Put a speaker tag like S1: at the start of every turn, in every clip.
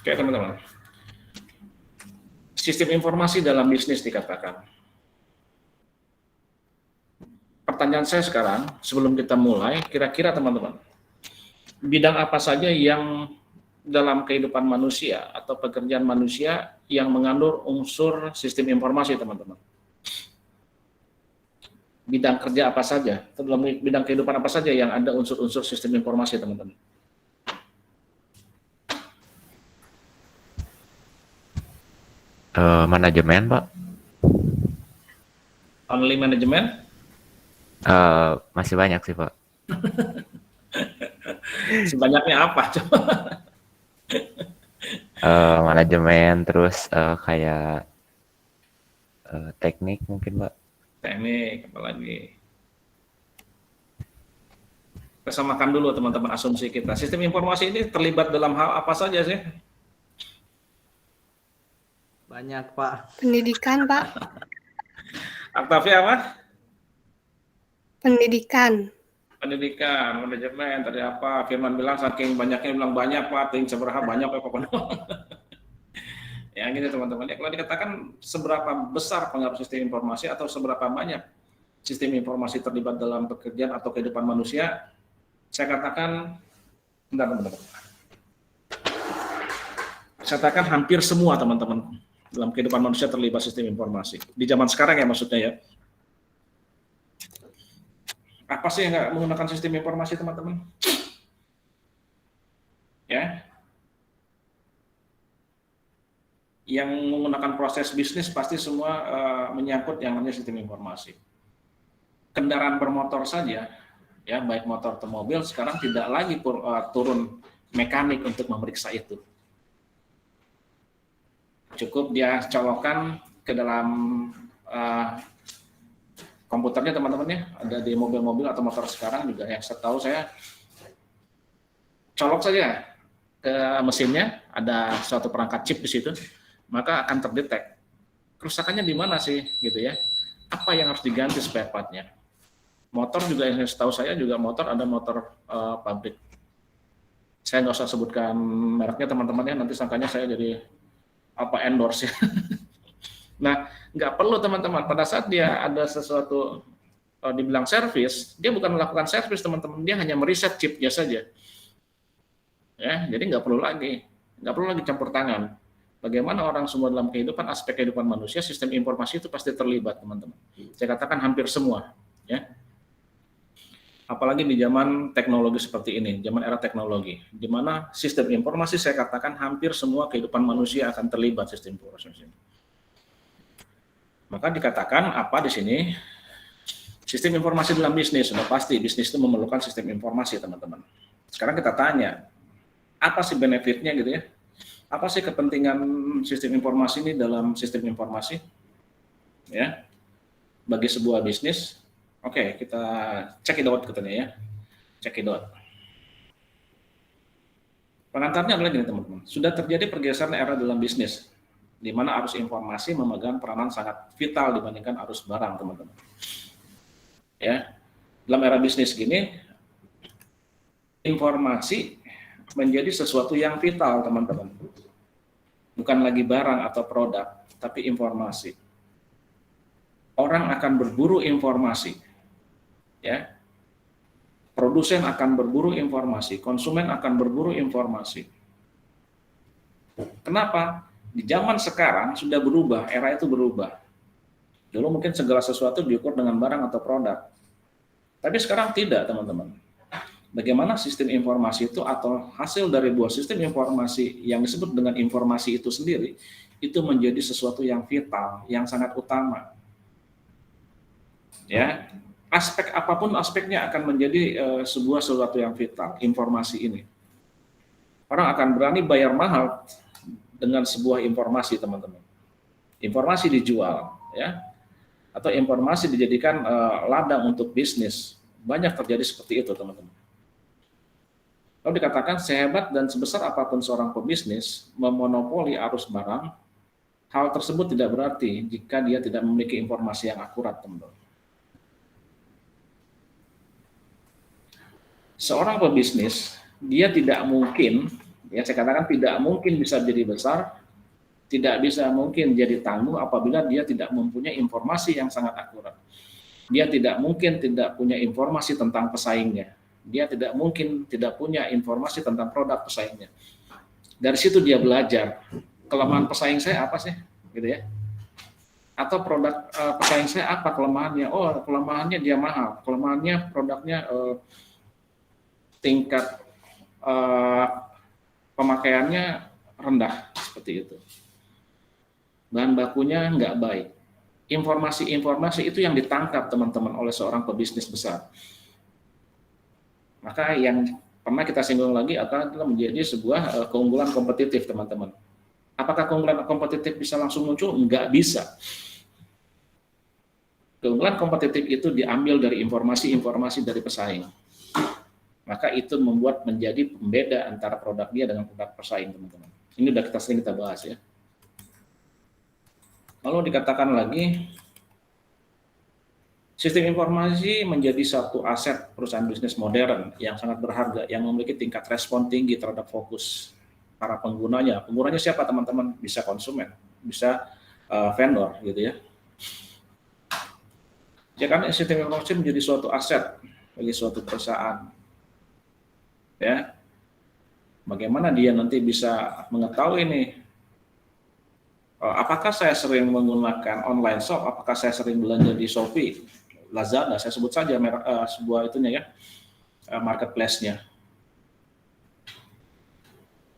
S1: Oke teman-teman, sistem informasi dalam bisnis dikatakan. Pertanyaan saya sekarang, sebelum kita mulai, kira-kira teman-teman, bidang apa saja yang dalam kehidupan manusia atau pekerjaan manusia yang mengandung unsur sistem informasi, teman-teman? Bidang kerja apa saja, dalam bidang kehidupan apa saja yang ada unsur-unsur sistem informasi, teman-teman?
S2: Manajemen, Pak.
S1: Only manajemen?
S2: Masih banyak sih, Pak.
S1: Sebanyaknya apa? Coba.
S2: Manajemen, terus kayak teknik mungkin, Pak.
S1: Teknik, apalagi? Kita samakan dulu teman-teman asumsi kita. Sistem informasi ini terlibat dalam hal apa saja sih?
S3: Banyak, Pak.
S4: Pendidikan, Pak.
S1: Octavia apa?
S4: Pendidikan.
S1: Pendidikan, manajemen, tadi apa? Firman bilang saking banyaknya bilang banyak, Pak. Ting seberapa banyak, Pak, pokoknya. Ya, gitu teman-teman. Ya, kalau dikatakan seberapa besar pengaruh sistem informasi atau seberapa banyak sistem informasi terlibat dalam pekerjaan atau kehidupan manusia, saya katakan, bentar. Saya katakan hampir semua teman-teman dalam kehidupan manusia terlibat sistem informasi. Di zaman sekarang ya maksudnya ya. Apa sih yang nggak menggunakan sistem informasi, teman-teman? Ya. Yang menggunakan proses bisnis pasti semua menyangkut yang namanya sistem informasi. Kendaraan bermotor saja, ya baik motor atau mobil, sekarang tidak lagi turun mekanik untuk memeriksa itu. Cukup dia colokkan ke dalam komputernya teman-teman ya, ada di mobil-mobil atau motor sekarang juga yang setahu saya, colok saja ke mesinnya, ada suatu perangkat chip di situ, maka akan terdetek kerusakannya di mana sih gitu ya, apa yang harus diganti spare partnya. Motor juga yang setahu saya juga motor ada motor pabrik. Saya nggak usah sebutkan mereknya teman-teman ya, nanti sangkanya saya jadi apa endorse ya. Nah, nggak perlu teman-teman, pada saat dia ada sesuatu dibilang servis, dia bukan melakukan servis teman-teman, dia hanya mereset chipnya saja. Ya, jadi nggak perlu lagi campur tangan. Bagaimana orang semua dalam kehidupan, aspek kehidupan manusia, sistem informasi itu pasti terlibat teman-teman. Saya katakan hampir semua, ya. Apalagi di zaman teknologi seperti ini, zaman era teknologi, di mana sistem informasi saya katakan hampir semua kehidupan manusia akan terlibat sistem informasi. Maka dikatakan apa di sini? Sistem informasi dalam bisnis, sudah pasti bisnis itu memerlukan sistem informasi, teman-teman. Sekarang kita tanya, apa sih benefitnya gitu ya? Apa sih kepentingan sistem informasi ini dalam sistem informasi? Ya, bagi sebuah bisnis. Oke, kita check it out katanya ya. Check it out. Pengantarnya adalah gini teman-teman, sudah terjadi pergeseran era dalam bisnis, di mana arus informasi memegang peranan sangat vital dibandingkan arus barang, teman-teman. Ya, dalam era bisnis gini, informasi menjadi sesuatu yang vital, teman-teman. Bukan lagi barang atau produk, tapi informasi. Orang akan berburu informasi, ya. Produsen akan berburu informasi, konsumen akan berburu informasi. Kenapa? Di zaman sekarang sudah berubah, era itu berubah. Dulu mungkin segala sesuatu diukur dengan barang atau produk. Tapi sekarang tidak, teman-teman. Bagaimana sistem informasi itu atau hasil dari buah sistem informasi yang disebut dengan informasi itu sendiri, itu menjadi sesuatu yang vital, yang sangat utama. Ya, aspek apapun aspeknya akan menjadi sebuah sesuatu yang vital, informasi ini. Orang akan berani bayar mahal dengan sebuah informasi, teman-teman. Informasi dijual, ya, atau informasi dijadikan ladang untuk bisnis. Banyak terjadi seperti itu, teman-teman. Kalau dikatakan sehebat dan sebesar apapun seorang pebisnis memonopoli arus barang, hal tersebut tidak berarti jika dia tidak memiliki informasi yang akurat, teman-teman. Seorang pebisnis, dia tidak mungkin Ya, saya katakan tidak mungkin bisa jadi besar, tidak bisa mungkin jadi tangguh apabila dia tidak mempunyai informasi yang sangat akurat. Dia tidak mungkin tidak punya informasi tentang pesaingnya. Dia tidak mungkin tidak punya informasi tentang produk pesaingnya. Dari situ dia belajar, kelemahan pesaing saya apa sih, gitu ya. Atau produk pesaing saya apa kelemahannya? Oh, kelemahannya dia mahal, kelemahannya produknya tingkat pemakaiannya rendah, seperti itu. Bahan bakunya nggak baik. Informasi-informasi itu yang ditangkap teman-teman oleh seorang pebisnis besar. Maka yang pernah kita singgung lagi adalah menjadi sebuah keunggulan kompetitif, teman-teman. Apakah keunggulan kompetitif bisa langsung muncul? Nggak bisa. Keunggulan kompetitif itu diambil dari informasi-informasi dari pesaing. Maka itu membuat menjadi pembeda antara produk dia dengan produk pesaing, teman-teman. Ini udah sering kita bahas ya. Lalu dikatakan lagi, sistem informasi menjadi satu aset perusahaan bisnis modern yang sangat berharga, yang memiliki tingkat respon tinggi terhadap fokus para penggunanya. Penggunanya siapa, teman-teman? Bisa konsumen, bisa vendor, gitu ya. Ya kan, sistem informasi menjadi suatu aset bagi suatu perusahaan. Ya, bagaimana dia nanti bisa mengetahui ini, apakah saya sering menggunakan online shop, apakah saya sering belanja di Shopee, Lazada, saya sebut saja merek sebuah itunya ya, marketplace-nya.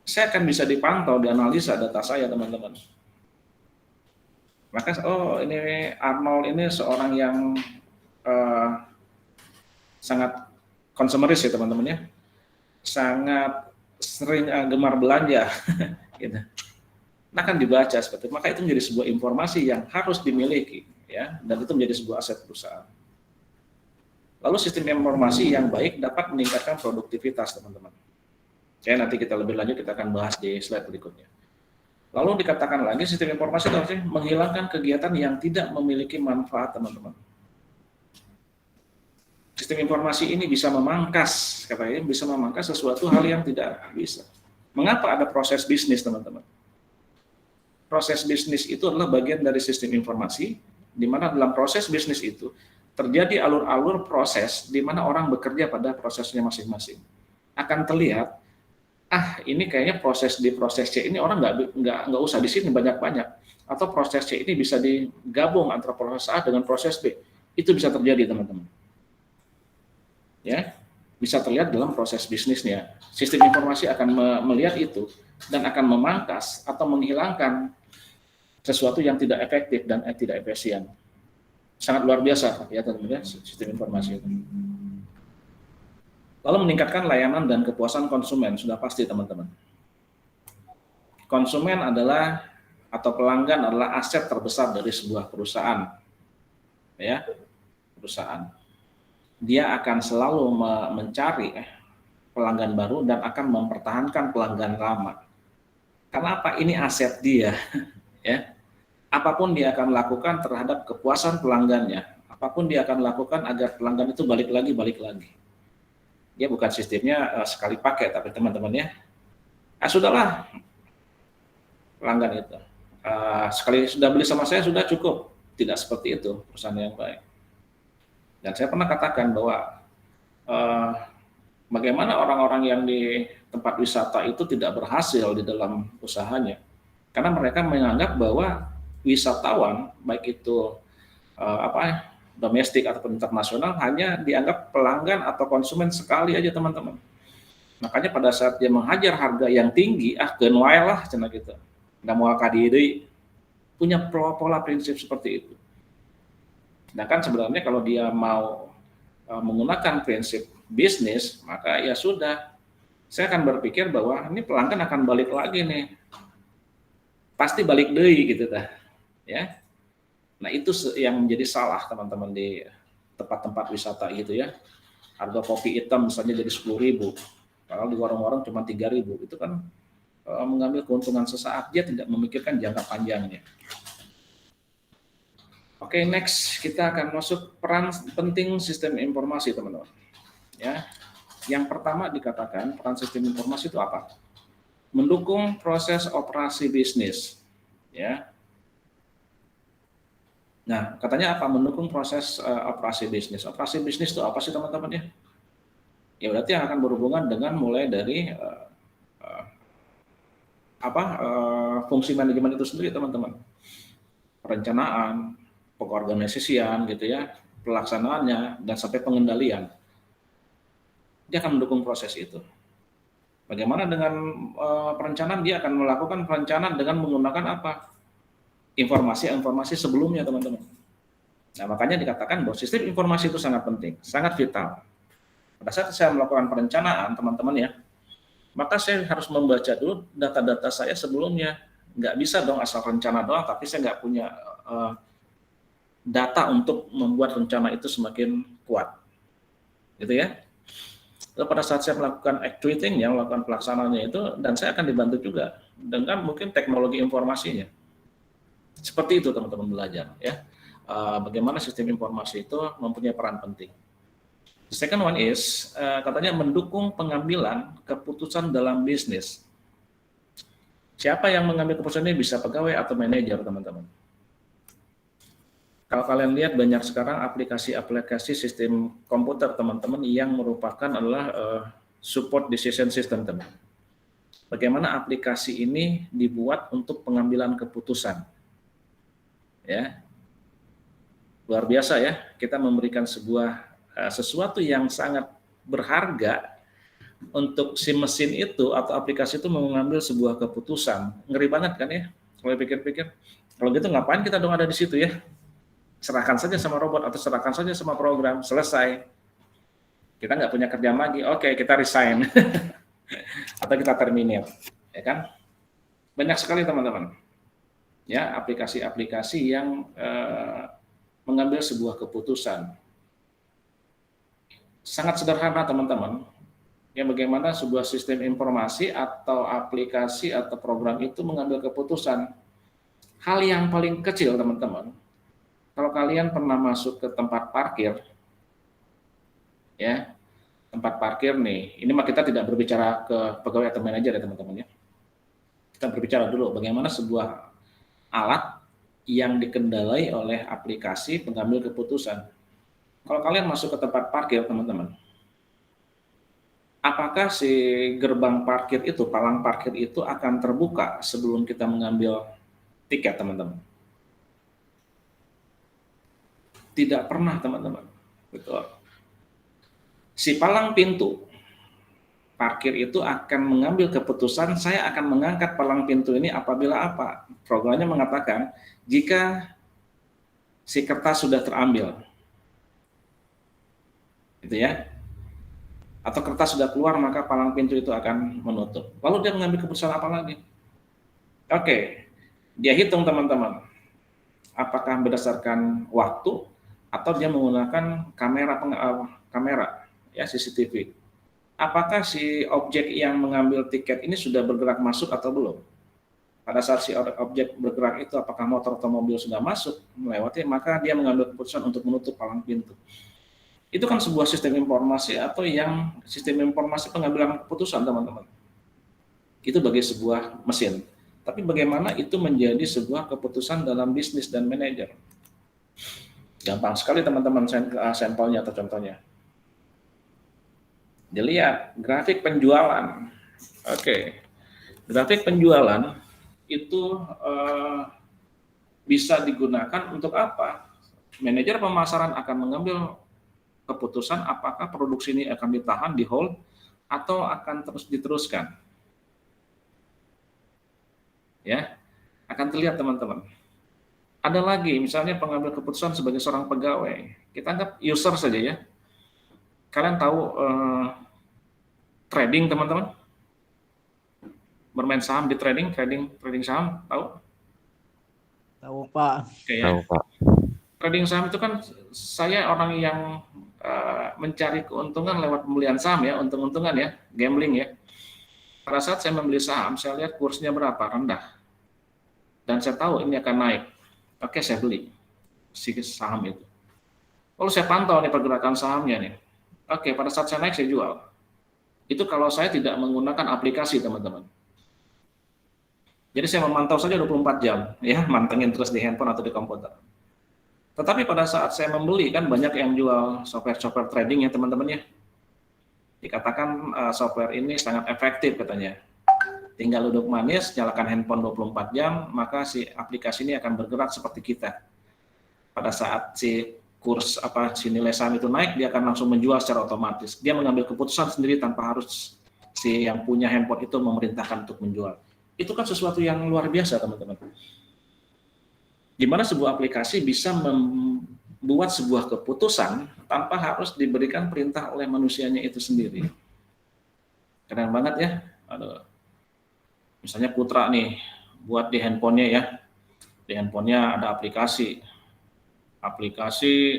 S1: Saya akan bisa dipantau, dianalisa data saya, teman-teman. Maka ini Arnold ini seorang yang sangat konsumeris ya, teman-teman ya. Sangat sering gemar belanja gitu. Nah, akan dibaca seperti itu. Maka itu menjadi sebuah informasi yang harus dimiliki ya, dan itu menjadi sebuah aset perusahaan. Lalu sistem informasi yang baik dapat meningkatkan produktivitas, teman-teman. Ya, nanti kita lebih lanjut kita akan bahas di slide berikutnya. Lalu dikatakan lagi sistem informasi harus menghilangkan kegiatan yang tidak memiliki manfaat, teman-teman. Sistem informasi ini bisa memangkas, katanya bisa memangkas sesuatu hal yang tidak bisa. Mengapa ada proses bisnis, teman-teman? Proses bisnis itu adalah bagian dari sistem informasi, di mana dalam proses bisnis itu terjadi alur-alur proses di mana orang bekerja pada prosesnya masing-masing. Akan terlihat, ini kayaknya proses di proses C ini orang nggak usah di sini banyak-banyak, atau proses C ini bisa digabung antara proses A dengan proses B. Itu bisa terjadi, teman-teman. Ya, bisa terlihat dalam proses bisnisnya. Sistem informasi akan melihat itu dan akan memangkas atau menghilangkan sesuatu yang tidak efektif dan tidak efisien. Sangat luar biasa ya, teman-teman, sistem informasi itu. Lalu meningkatkan layanan dan kepuasan konsumen, sudah pasti, teman-teman. Konsumen adalah atau pelanggan adalah aset terbesar dari sebuah perusahaan. Ya, perusahaan. Dia akan selalu mencari pelanggan baru dan akan mempertahankan pelanggan lama. Kenapa? Ini aset dia, ya. Apapun dia akan lakukan terhadap kepuasan pelanggannya, apapun dia akan lakukan agar pelanggan itu balik lagi. Dia bukan sistemnya sekali pakai, tapi teman-teman ya, sudahlah pelanggan itu sekali sudah beli sama saya sudah cukup. Tidak seperti itu perusahaan yang baik. Dan saya pernah katakan bahwa bagaimana orang-orang yang di tempat wisata itu tidak berhasil di dalam usahanya. Karena mereka menganggap bahwa wisatawan, baik itu domestik ataupun internasional, hanya dianggap pelanggan atau konsumen sekali aja, teman-teman. Makanya pada saat dia menghajar harga yang tinggi, keun wae lah, cenah gitu. Nggak mau kadiri, punya pola prinsip seperti itu. Sedangkan sebenarnya kalau dia mau menggunakan prinsip bisnis, maka ya sudah, saya akan berpikir bahwa ini pelanggan akan balik lagi nih, pasti balik deui gitu dah, ya. Nah itu yang menjadi salah, teman-teman, di tempat-tempat wisata gitu ya. Harga kopi hitam misalnya jadi 10.000, kalau di warung-warung cuma 3.000, itu kan mengambil keuntungan sesaat, dia tidak memikirkan jangka panjangnya. Oke, next kita akan masuk peran penting sistem informasi, teman-teman. Ya, yang pertama dikatakan peran sistem informasi itu apa? mendukung proses operasi bisnis, ya. Nah, katanya apa? Mendukung proses operasi bisnis. Operasi bisnis itu apa sih teman-teman ya? Ya berarti yang akan berhubungan dengan mulai dari fungsi manajemen itu sendiri teman-teman. Perencanaan, pengorganisasian gitu ya, pelaksanaannya dan sampai pengendalian. Dia akan mendukung proses itu. Bagaimana dengan perencanaan? Dia akan melakukan perencanaan dengan menggunakan apa? Informasi-informasi sebelumnya teman-teman. Nah makanya dikatakan bahwa sistem informasi itu sangat penting, sangat vital. Pada saat saya melakukan perencanaan teman-teman ya, maka saya harus membaca dulu data-data saya sebelumnya. Nggak bisa dong asal rencana doang, tapi saya nggak punya data untuk membuat rencana itu semakin kuat. Gitu ya. Lalu pada saat saya melakukan actuating, yang melakukan pelaksanaannya itu, dan saya akan dibantu juga dengan mungkin teknologi informasinya. Seperti itu teman-teman belajar ya. Bagaimana sistem informasi itu mempunyai peran penting. The second one is katanya mendukung pengambilan keputusan dalam bisnis. Siapa yang mengambil keputusan ini? Bisa pegawai atau manajer teman-teman. Kalau kalian lihat banyak sekarang aplikasi-aplikasi sistem komputer teman-teman yang merupakan adalah support decision system teman. Bagaimana aplikasi ini dibuat untuk pengambilan keputusan. Ya, luar biasa ya, kita memberikan sesuatu yang sangat berharga untuk si mesin itu atau aplikasi itu mengambil sebuah keputusan. Ngeri banget kan ya, kalau pikir-pikir. Kalau gitu ngapain kita dong ada di situ ya? Serahkan saja sama robot atau serahkan saja sama program, selesai. Kita nggak punya kerjaan lagi, oke kita resign atau kita terminate, ya kan? Banyak sekali teman-teman. Ya, aplikasi-aplikasi yang mengambil sebuah keputusan. Sangat sederhana teman-teman. Ya, bagaimana sebuah sistem informasi atau aplikasi atau program itu mengambil keputusan. Hal yang paling kecil teman-teman. Kalau kalian pernah masuk ke tempat parkir, ya, tempat parkir nih. Ini mah kita tidak berbicara ke pegawai atau manajer ya teman-teman ya. Kita berbicara dulu bagaimana sebuah alat yang dikendalai oleh aplikasi pengambil keputusan. Kalau kalian masuk ke tempat parkir, teman-teman, apakah si gerbang parkir itu, palang parkir itu akan terbuka sebelum kita mengambil tiket, teman-teman? Tidak pernah, teman-teman. Betul. Si palang pintu parkir itu akan mengambil keputusan, saya akan mengangkat palang pintu ini apabila apa? Programnya mengatakan, jika si kertas sudah terambil. Gitu ya. Atau kertas sudah keluar, maka palang pintu itu akan menutup. Lalu dia mengambil keputusan apa lagi? Oke, dia hitung teman-teman. Apakah berdasarkan waktu, atau dia menggunakan kamera ya CCTV. Apakah si objek yang mengambil tiket ini sudah bergerak masuk atau belum? Pada saat si objek bergerak itu, apakah motor atau mobil sudah masuk melewati, maka dia mengambil keputusan untuk menutup palang pintu. Itu kan sebuah sistem informasi atau yang sistem informasi pengambilan keputusan teman-teman. Itu bagi sebuah mesin. Tapi bagaimana itu menjadi sebuah keputusan dalam bisnis dan manajer? Gampang sekali teman-teman sampelnya atau contohnya. Dilihat grafik penjualan. Oke. Grafik penjualan itu bisa digunakan untuk apa? Manajer pemasaran akan mengambil keputusan apakah produksi ini akan ditahan, di hold, atau akan terus diteruskan. Ya, akan terlihat teman-teman. Ada lagi, misalnya pengambil keputusan sebagai seorang pegawai. Kita anggap user saja ya. Kalian tahu trading teman-teman? Bermain saham di trading saham, tahu?
S3: Tahu Pak.
S1: Oke,
S2: Tahu,
S1: ya.
S2: Pak.
S1: Trading saham itu kan saya orang yang mencari keuntungan lewat pembelian saham ya, untung-untungan ya, gambling ya. Pada saat saya membeli saham, saya lihat kursnya berapa, rendah. Dan saya tahu ini akan naik. Oke, saya beli si saham itu. Lalu saya pantau nih pergerakan sahamnya nih. Oke, pada saat saya naik saya jual. Itu kalau saya tidak menggunakan aplikasi teman-teman. Jadi saya memantau saja 24 jam, ya, mantengin terus di handphone atau di komputer. Tetapi pada saat saya membeli, kan banyak yang jual software trading ya teman-teman ya. Dikatakan software ini sangat efektif katanya. Tinggal duduk manis, nyalakan handphone 24 jam, maka si aplikasi ini akan bergerak seperti kita. Pada saat si si nilai saham itu naik, dia akan langsung menjual secara otomatis. Dia mengambil keputusan sendiri tanpa harus si yang punya handphone itu memerintahkan untuk menjual. Itu kan sesuatu yang luar biasa, teman-teman. Gimana sebuah aplikasi bisa membuat sebuah keputusan tanpa harus diberikan perintah oleh manusianya itu sendiri. Keren banget ya. Aduh. Misalnya Putra nih, buat di handphonenya ya. Di handphonenya ada aplikasi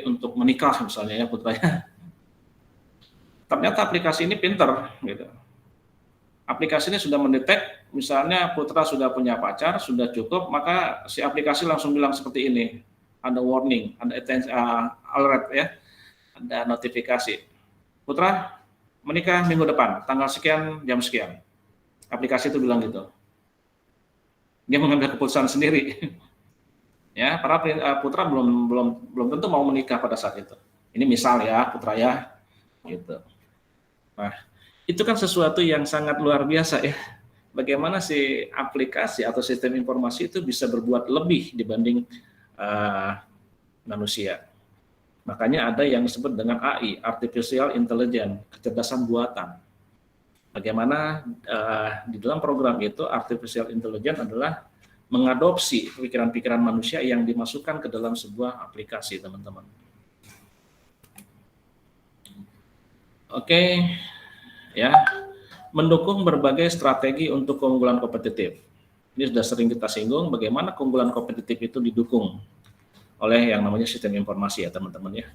S1: untuk menikah misalnya ya Putra ya. Ternyata aplikasi ini pinter gitu. Aplikasi ini sudah mendetek, misalnya Putra sudah punya pacar, sudah cukup, maka si aplikasi langsung bilang seperti ini. Ada warning, ada alert ya, ada notifikasi. Putra menikah minggu depan, tanggal sekian, jam sekian. Aplikasi itu bilang gitu. Dia mengambil keputusan sendiri. Ya, para putra belum tentu mau menikah pada saat itu. Ini misal ya, Putra ya. Gitu. Nah, itu kan sesuatu yang sangat luar biasa ya. Bagaimana si aplikasi atau sistem informasi itu bisa berbuat lebih dibanding manusia. Makanya ada yang disebut dengan AI, Artificial Intelligence, kecerdasan buatan. Bagaimana di dalam program itu Artificial Intelligence adalah mengadopsi pikiran-pikiran manusia yang dimasukkan ke dalam sebuah aplikasi, teman-teman. Oke, ya, mendukung berbagai strategi untuk keunggulan kompetitif. Ini sudah sering kita singgung bagaimana keunggulan kompetitif itu didukung oleh yang namanya sistem informasi ya teman-teman ya.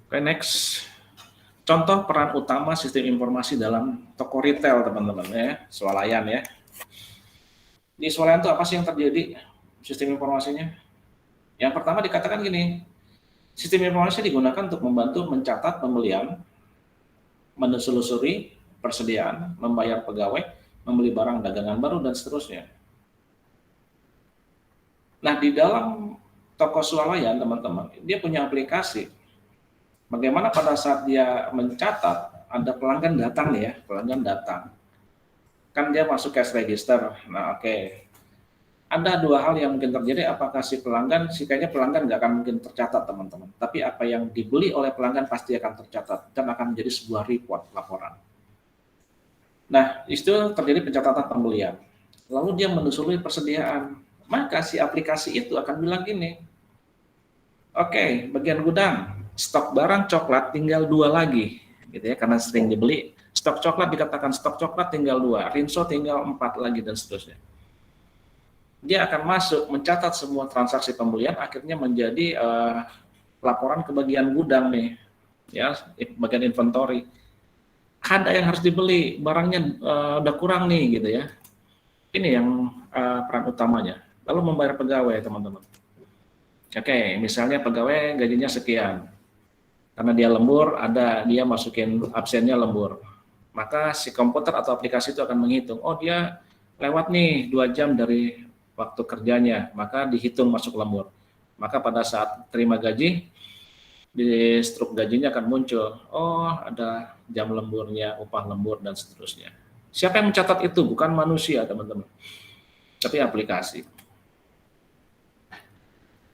S1: Oke, next. Contoh peran utama sistem informasi dalam toko retail teman-teman ya, swalayan ya. Di swalayan itu apa sih yang terjadi sistem informasinya? Yang pertama dikatakan gini, sistem informasi digunakan untuk membantu mencatat pembelian, menelusuri persediaan, membayar pegawai, membeli barang dagangan baru, dan seterusnya. Nah, di dalam toko swalayan, teman-teman, dia punya aplikasi. Bagaimana pada saat dia mencatat, ada pelanggan datang nih ya, pelanggan datang. Kan dia masuk cash register. Nah, oke. Ada dua hal yang mungkin terjadi, apakah si kayaknya pelanggan nggak akan mungkin tercatat, teman-teman. Tapi apa yang dibeli oleh pelanggan pasti akan tercatat, dan akan menjadi sebuah report, laporan. Nah, itu terjadi pencatatan pembelian. Lalu dia menelusuri persediaan. Maka si aplikasi itu akan bilang gini, oke, bagian gudang, stok barang coklat tinggal 2 lagi, gitu ya, karena sering dibeli. Stok coklat dikatakan stok coklat tinggal 2, rinso tinggal 4 lagi, dan seterusnya. Dia akan masuk, mencatat semua transaksi pembelian, akhirnya menjadi laporan ke bagian gudang nih, ya, bagian inventory. Ada yang harus dibeli, barangnya udah kurang nih, gitu ya. Ini yang peran utamanya. Lalu membayar pegawai, teman-teman. Oke, misalnya pegawai gajinya sekian. Karena dia lembur, dia masukin absennya lembur. Maka si komputer atau aplikasi itu akan menghitung, oh dia lewat nih 2 jam dari waktu kerjanya, maka dihitung masuk lembur. Maka pada saat terima gaji, di struk gajinya akan muncul, oh ada jam lemburnya, upah lembur, dan seterusnya. Siapa yang mencatat itu? Bukan manusia, teman-teman, tapi aplikasi.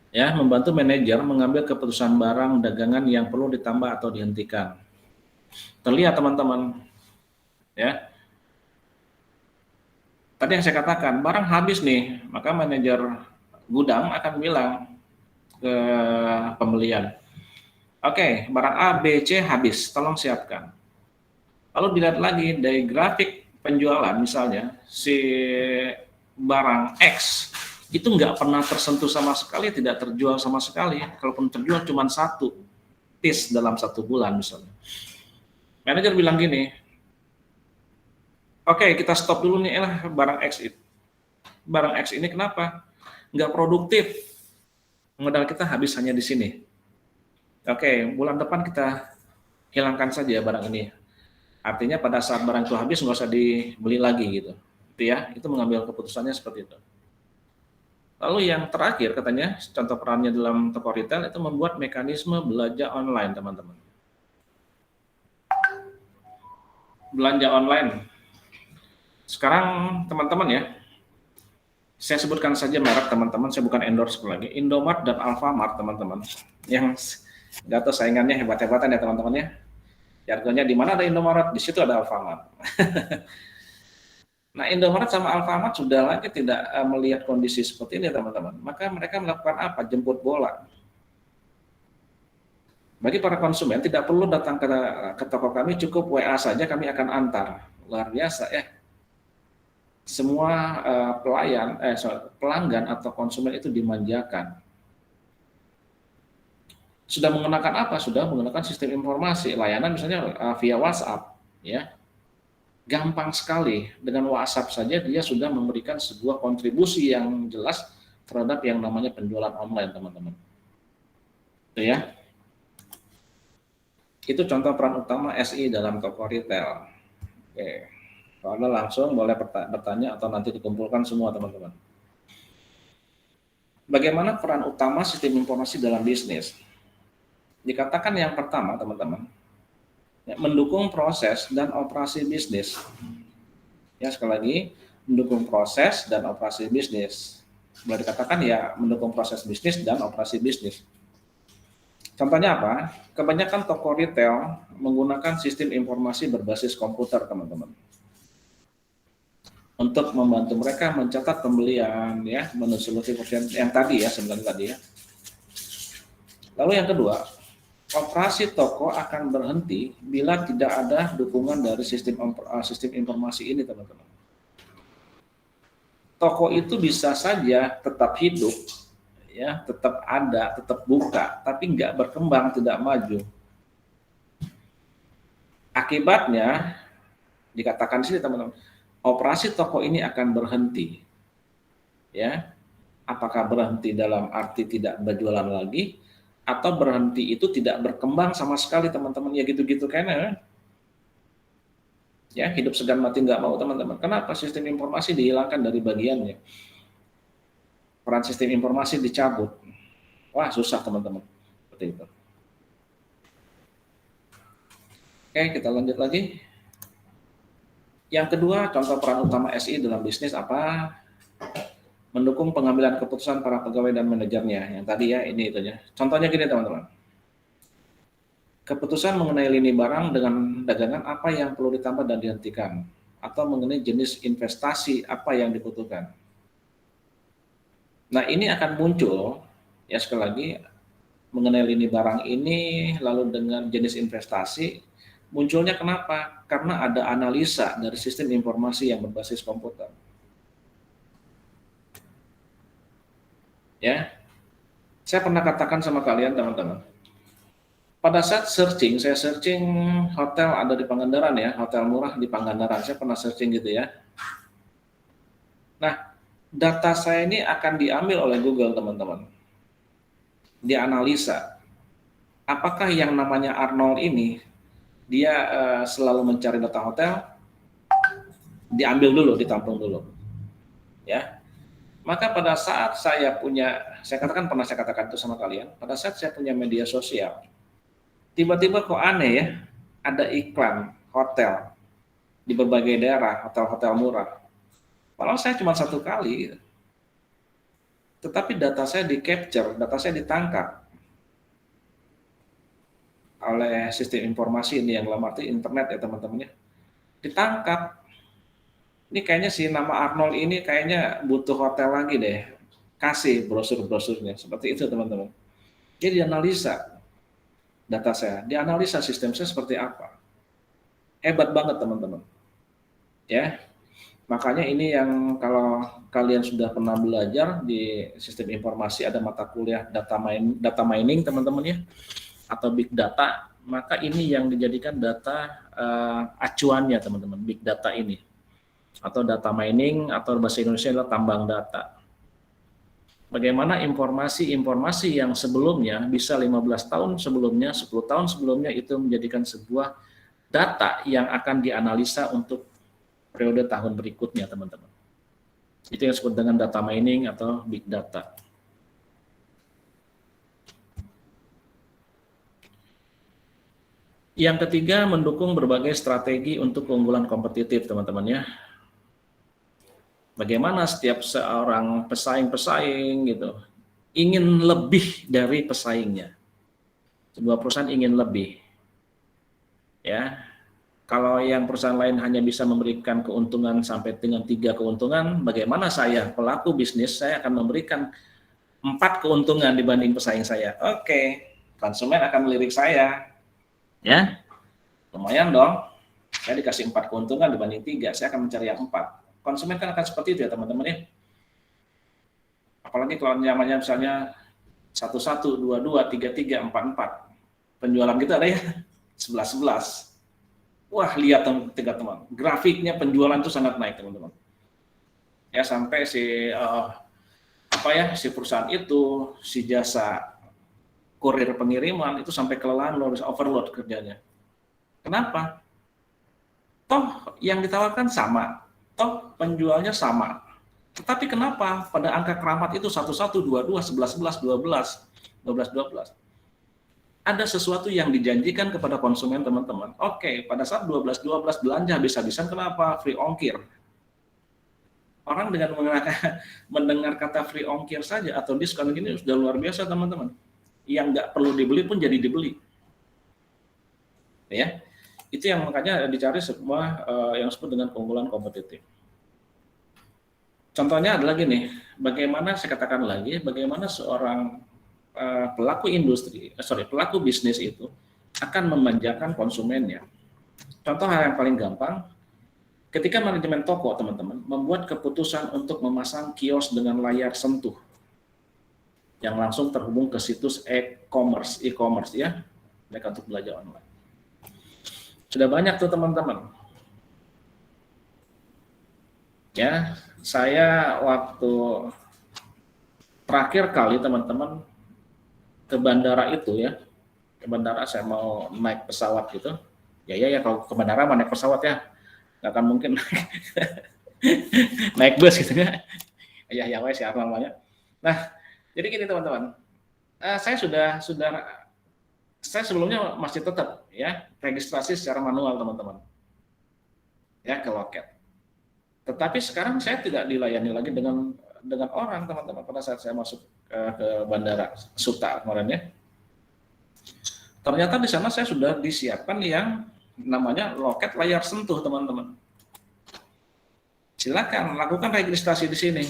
S1: Ya, membantu manajer mengambil keputusan barang dagangan yang perlu ditambah atau dihentikan. Terlihat teman-teman, ya. Tadi yang saya katakan, barang habis nih, maka manajer gudang akan bilang ke pembelian, oke, barang A, B, C habis, tolong siapkan. Lalu dilihat lagi dari grafik penjualan, misalnya si barang X itu nggak pernah tersentuh sama sekali, tidak terjual sama sekali. Kalaupun terjual cuma 1 piece dalam 1 bulan misalnya. Manajer bilang gini, oke, kita stop dulu nih, barang X itu. Barang X ini kenapa? Nggak produktif. Modal kita habis hanya di sini. Oke, bulan depan kita hilangkan saja barang ini. Artinya pada saat barang itu habis nggak usah dibeli lagi gitu. Itu ya, itu mengambil keputusannya seperti itu. Lalu yang terakhir katanya contoh perannya dalam toko retail itu membuat mekanisme belanja online, teman-teman. Belanja online. Sekarang teman-teman ya, saya sebutkan saja merek teman-teman, saya bukan endorse lagi. Indomart dan Alfamart teman-teman. Yang nggak tahu saingannya hebat-hebatan ya teman-teman ya. Jargonnya di mana ada Indomaret, di situ ada Alfamart. Nah, Indomaret sama Alfamart sudah lagi tidak melihat kondisi seperti ini, teman-teman. Maka mereka melakukan apa? Jemput bola. Bagi para konsumen tidak perlu datang ke toko kami, cukup WA saja kami akan antar. Luar biasa ya. Semua pelanggan atau konsumen itu dimanjakan. Sudah menggunakan apa? Sudah menggunakan sistem informasi, layanan misalnya via WhatsApp, ya. Gampang sekali, dengan WhatsApp saja dia sudah memberikan sebuah kontribusi yang jelas terhadap yang namanya penjualan online, teman-teman. Itu ya. Itu contoh peran utama SI dalam toko retail. Oke. Kalau langsung boleh bertanya atau nanti dikumpulkan semua, teman-teman. Bagaimana peran utama sistem informasi dalam bisnis? Dikatakan yang pertama, teman-teman, mendukung proses dan operasi bisnis. Ya, sekali lagi, mendukung proses dan operasi bisnis. Boleh dikatakan ya mendukung proses bisnis dan operasi bisnis. Contohnya apa? Kebanyakan toko retail menggunakan sistem informasi berbasis komputer, teman-teman. Untuk membantu mereka mencatat pembelian, ya, menelusuri yang tadi ya, sebenarnya tadi ya. Lalu yang kedua, operasi toko akan berhenti bila tidak ada dukungan dari sistem informasi ini, teman-teman. Toko itu bisa saja tetap hidup, ya, tetap ada, tetap buka, tapi nggak berkembang, tidak maju. Akibatnya, dikatakan sini, teman-teman, operasi toko ini akan berhenti. Ya, apakah berhenti dalam arti tidak berjualan lagi, atau berhenti itu tidak berkembang sama sekali, teman-teman, ya gitu-gitu kayaknya. Ya, hidup segan mati nggak mau, teman-teman. Kenapa? Sistem informasi dihilangkan dari bagiannya. Peran sistem informasi dicabut. Wah, susah, teman-teman. Seperti itu. Oke, kita lanjut lagi. Yang kedua, contoh peran utama SI dalam bisnis apa? Mendukung pengambilan keputusan para pegawai dan manajernya. Yang tadi ya, ini itu ya. Contohnya gini, teman-teman. Keputusan mengenai lini barang dengan dagangan apa yang perlu ditambah dan dihentikan, atau mengenai jenis investasi apa yang dibutuhkan. Nah, ini akan muncul, ya sekali lagi, mengenai lini barang ini, lalu dengan jenis investasi, munculnya kenapa? Karena ada analisa dari sistem informasi yang berbasis komputer. Ya, saya pernah katakan sama kalian, teman-teman. Pada saat saya searching hotel ada di Pangandaran ya, hotel murah di Pangandaran. Saya pernah searching gitu ya. Nah, data saya ini akan diambil oleh Google, teman-teman. Dianalisa. Apakah yang namanya Arnold ini, dia selalu mencari data hotel? Diambil dulu, ditampung dulu. Ya. Maka pada saat saya pernah saya katakan itu sama kalian, pada saat saya punya media sosial, tiba-tiba kok aneh ya, ada iklan hotel di berbagai daerah, hotel-hotel murah. Walau saya cuma 1 kali, tetapi data saya di-capture, data saya ditangkap oleh sistem informasi ini yang dalam arti internet ya, teman-teman ya. Ditangkap. Ini kayaknya si nama Arnold ini kayaknya butuh hotel lagi deh. Kasih brosur-brosurnya, seperti itu, teman-teman. Jadi dianalisa data saya, dianalisa sistem saya seperti apa. Hebat banget, teman-teman. Ya, makanya ini yang kalau kalian sudah pernah belajar di sistem informasi, ada mata kuliah data mining, teman-teman ya, atau big data, maka ini yang dijadikan data acuannya, teman-teman, big data ini, atau data mining, atau bahasa Indonesia adalah tambang data. Bagaimana informasi-informasi yang sebelumnya bisa 15 tahun sebelumnya, 10 tahun sebelumnya itu menjadikan sebuah data yang akan dianalisa untuk periode tahun berikutnya, teman-teman. Itu yang disebut dengan data mining atau big data. Yang ketiga, mendukung berbagai strategi untuk keunggulan kompetitif, teman-teman ya. Bagaimana setiap seorang pesaing-pesaing gitu ingin lebih dari pesaingnya. Sebuah perusahaan ingin lebih. Ya. Kalau yang perusahaan lain hanya bisa memberikan keuntungan sampai dengan 3 keuntungan, bagaimana saya pelaku bisnis saya akan memberikan 4 keuntungan dibanding pesaing saya. Oke, konsumen akan melirik saya. Ya. Lumayan dong. Saya dikasih 4 keuntungan dibanding 3, saya akan mencari yang 4. Konsumen kan akan seperti itu ya teman-teman ya. Apalagi kalau nyamannya misalnya 11, 22, 33, 44. Penjualan kita ada ya 11. Wah, lihat teman-teman, grafiknya penjualan itu sangat naik teman-teman. Ya sampai si perusahaan itu, si jasa kurir pengiriman itu sampai kelelahan, overload kerjanya. Kenapa? Toh yang ditawarkan sama, toh penjualnya sama. Tetapi kenapa pada angka keramat itu 11, 22, 11, 12, 12. Ada sesuatu yang dijanjikan kepada konsumen teman-teman. Oke, pada saat 12 belanja habis-habisan, kenapa? Free ongkir. Orang dengan mendengar kata free ongkir saja atau diskon gini sudah luar biasa teman-teman. Yang nggak perlu dibeli pun jadi dibeli. Ya, itu yang makanya dicari sebuah yang disebut dengan keunggulan kompetitif. Contohnya adalah gini, bagaimana saya katakan lagi, bagaimana seorang pelaku bisnis itu akan memanjakan konsumennya. Contoh hal yang paling gampang, ketika manajemen toko teman-teman membuat keputusan untuk memasang kios dengan layar sentuh yang langsung terhubung ke situs e-commerce ya, mereka untuk belanja online. Sudah banyak tuh teman-teman. Ya, saya waktu terakhir kali teman-teman ke bandara itu ya, ke bandara saya mau naik pesawat gitu, ya kalau ke bandara mau naik pesawat ya, nggak akan mungkin naik bus gitu ya, siapa namanya. Nah, jadi gini teman-teman, saya sebelumnya masih tetap ya registrasi secara manual teman-teman, ya ke loket. Tetapi sekarang saya tidak dilayani lagi dengan orang teman-teman pada saat saya masuk ke bandara Suta kemarin ya. Ternyata di sana saya sudah disiapkan yang namanya loket layar sentuh teman-teman. Silakan lakukan registrasi di sini,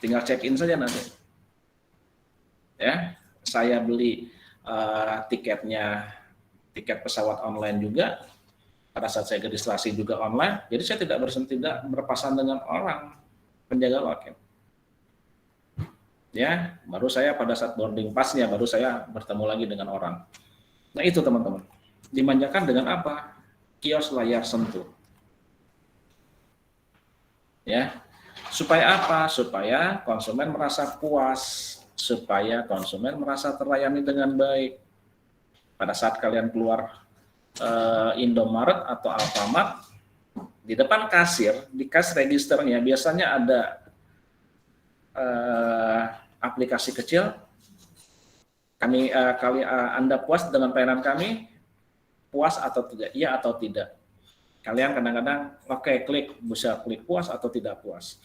S1: tinggal check in saja nanti. Ya, saya beli tiket pesawat online juga. Pada saat saya registrasi juga online, jadi saya tidak berpasan dengan orang penjaga loket. Ya, baru saya pada saat boarding pass-nya baru saya bertemu lagi dengan orang. Nah itu teman-teman, dimanjakan dengan apa? Kios layar sentuh. Ya, supaya apa? Supaya konsumen merasa puas, supaya konsumen merasa terlayani dengan baik. Pada saat kalian keluar Indomaret atau Alfamart, di depan kasir, di cash registernya biasanya ada aplikasi kecil. Anda puas dengan pelayanan kami? Puas atau tidak? Iya atau tidak? Kalian kadang-kadang bisa klik puas atau tidak puas.